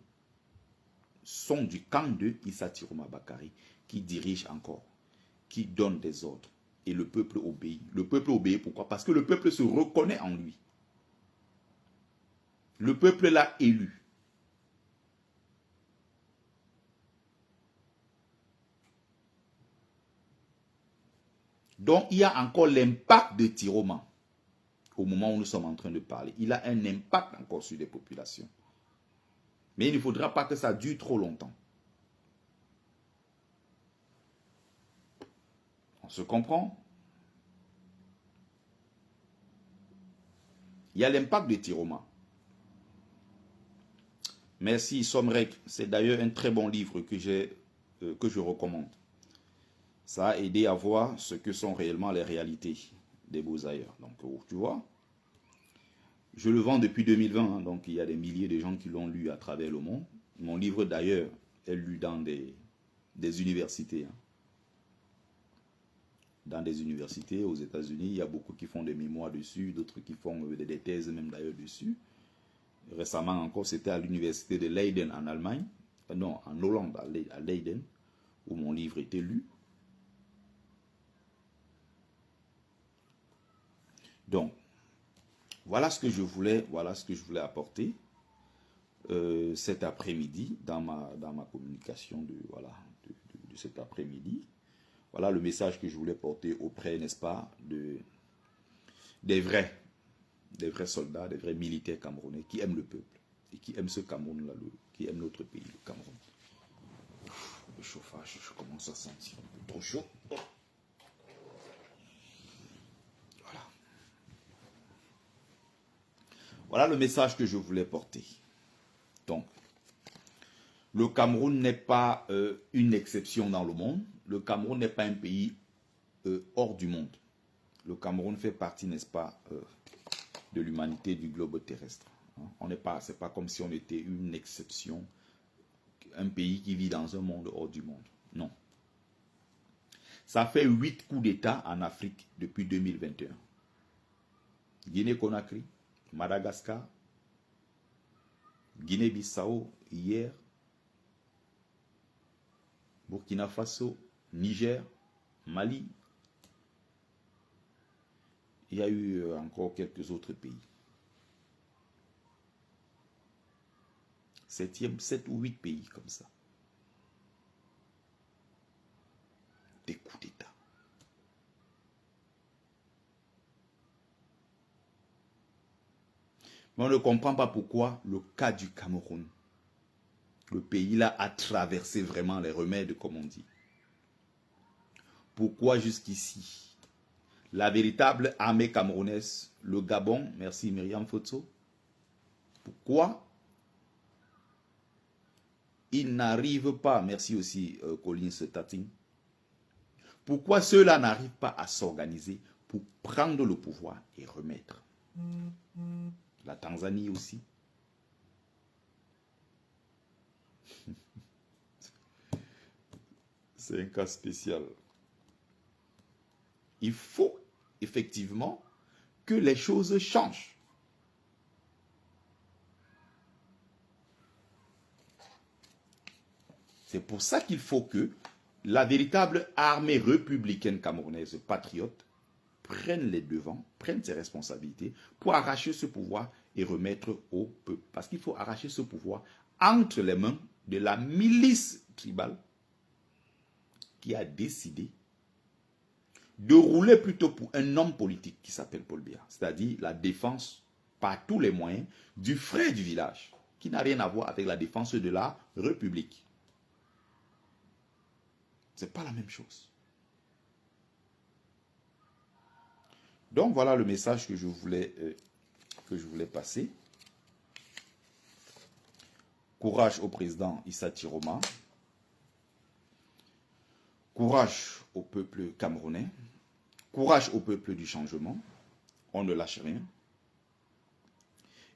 sont du camp de Issa Tiroma Bakari qui dirige encore, qui donne des ordres et le peuple obéit. Le peuple obéit pourquoi? Parce que le peuple se reconnaît en lui. Le peuple l'a élu. Donc, il y a encore l'impact de Tiroma au moment où nous sommes en train de parler. Il a un impact encore sur les populations. Mais il ne faudra pas que ça dure trop longtemps. On se comprend? Il y a l'impact de Tiroma. Merci Somrek. C'est d'ailleurs un très bon livre que je recommande. Ça a aidé à voir ce que sont réellement les réalités des beaux-ailleurs. Donc, tu vois, je le vends depuis 2020, hein, donc il y a des milliers de gens qui l'ont lu à travers le monde. Mon livre, d'ailleurs, est lu dans des universités. Hein. Dans des universités aux États-Unis, il y a beaucoup qui font des mémoires dessus, d'autres qui font des thèses même d'ailleurs dessus. Récemment encore, c'était à l'université de Leiden en Allemagne, non, en Hollande, à Leiden, où mon livre était lu. Donc, voilà ce que je voulais apporter cet après-midi dans ma communication de cet après-midi. Voilà le message que je voulais porter auprès, n'est-ce pas, des vrais soldats, des vrais militaires camerounais qui aiment le peuple et qui aiment ce Cameroun-là, qui aiment notre pays, le Cameroun. Le chauffage, je commence à sentir un peu trop chaud. Voilà le message que je voulais porter. Donc, le Cameroun n'est pas une exception dans le monde. Le Cameroun n'est pas un pays hors du monde. Le Cameroun fait partie, n'est-ce pas, de l'humanité, du globe terrestre. On n'est pas, c'est pas comme si on était une exception, un pays qui vit dans un monde hors du monde. Non. Ça fait 8 coups d'État en Afrique depuis 2021. Guinée-Conakry, Madagascar, Guinée-Bissau hier, Burkina Faso, Niger, Mali. Il y a eu encore quelques autres pays. 7 ou 8 pays comme ça. Des coups d'État. Mais on ne comprend pas pourquoi le cas du Cameroun, le pays là a traversé vraiment les remèdes, comme on dit. Pourquoi jusqu'ici, la véritable armée camerounaise, le Gabon, merci Myriam Fotso, pourquoi ils n'arrivent pas, merci aussi Collins Tating, pourquoi ceux-là n'arrivent pas à s'organiser pour prendre le pouvoir et remettre? La Tanzanie aussi. C'est un cas spécial. Il faut effectivement que les choses changent. C'est pour ça qu'il faut que la véritable armée républicaine camerounaise patriote prenne les devants, prenne ses responsabilités pour arracher ce pouvoir et remettre au peuple. Parce qu'il faut arracher ce pouvoir entre les mains de la milice tribale qui a décidé de rouler plutôt pour un homme politique qui s'appelle Paul Biya, c'est-à-dire la défense par tous les moyens du frère du village, qui n'a rien à voir avec la défense de la République. Ce n'est pas la même chose. Donc voilà le message que je voulais passer. Courage au président Issa Tiroma. Courage au peuple camerounais. Courage au peuple du changement. On ne lâche rien.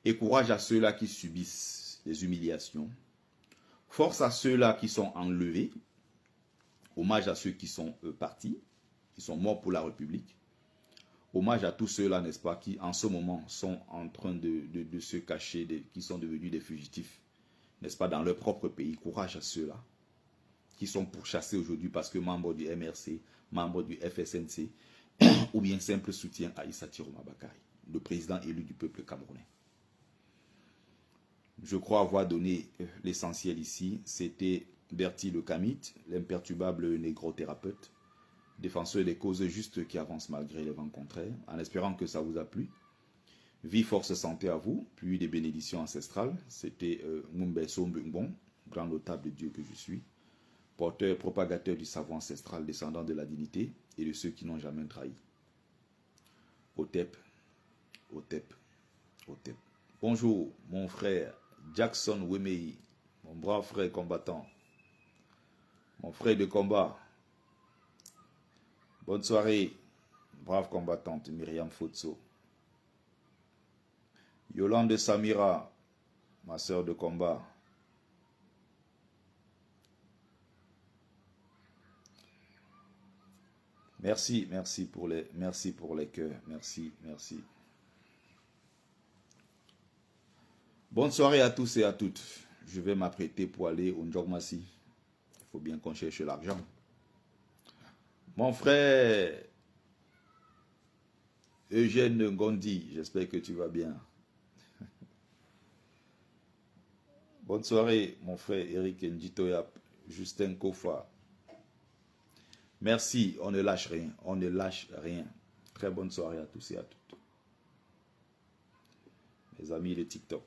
Et courage à ceux-là qui subissent les humiliations. Force à ceux-là qui sont enlevés. Hommage à ceux qui sont partis, qui sont morts pour la République. Hommage à tous ceux-là, n'est-ce pas, qui en ce moment sont en train de se cacher, qui sont devenus des fugitifs, n'est-ce pas, dans leur propre pays. Courage à ceux-là qui sont pourchassés aujourd'hui parce que membres du MRC, membres du FSNC, ou bien simple soutien à Issa Tiroma Bakary, le président élu du peuple camerounais. Je crois avoir donné l'essentiel ici. C'était Bertie Le Camit, l'imperturbable négro-thérapeute, défenseur des causes justes qui avancent malgré les vents contraires, en espérant que ça vous a plu. Vie, force, santé à vous, puis des bénédictions ancestrales. C'était Mumbe Sombungbon, grand notable de Dieu que je suis, porteur, propagateur du savoir ancestral, descendant de la dignité et de ceux qui n'ont jamais trahi. Otep, Otep, Otep. Bonjour, mon frère Jackson Wemei, mon brave frère combattant, mon frère de combat. Bonne soirée, brave combattante Myriam Fotso. Yolande Samira, ma soeur de combat. Merci pour les cœurs, merci. Bonne soirée à tous et à toutes. Je vais m'apprêter pour aller au Ndjogmassi. Il faut bien qu'on cherche l'argent. Mon frère Eugène Gondi, j'espère que tu vas bien. Bonne soirée, mon frère Eric Nditoyap, Justin Kofa. Merci, on ne lâche rien, on ne lâche rien. Très bonne soirée à tous et à toutes. Mes amis de TikTok,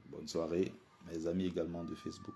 bonne soirée. Mes amis également de Facebook.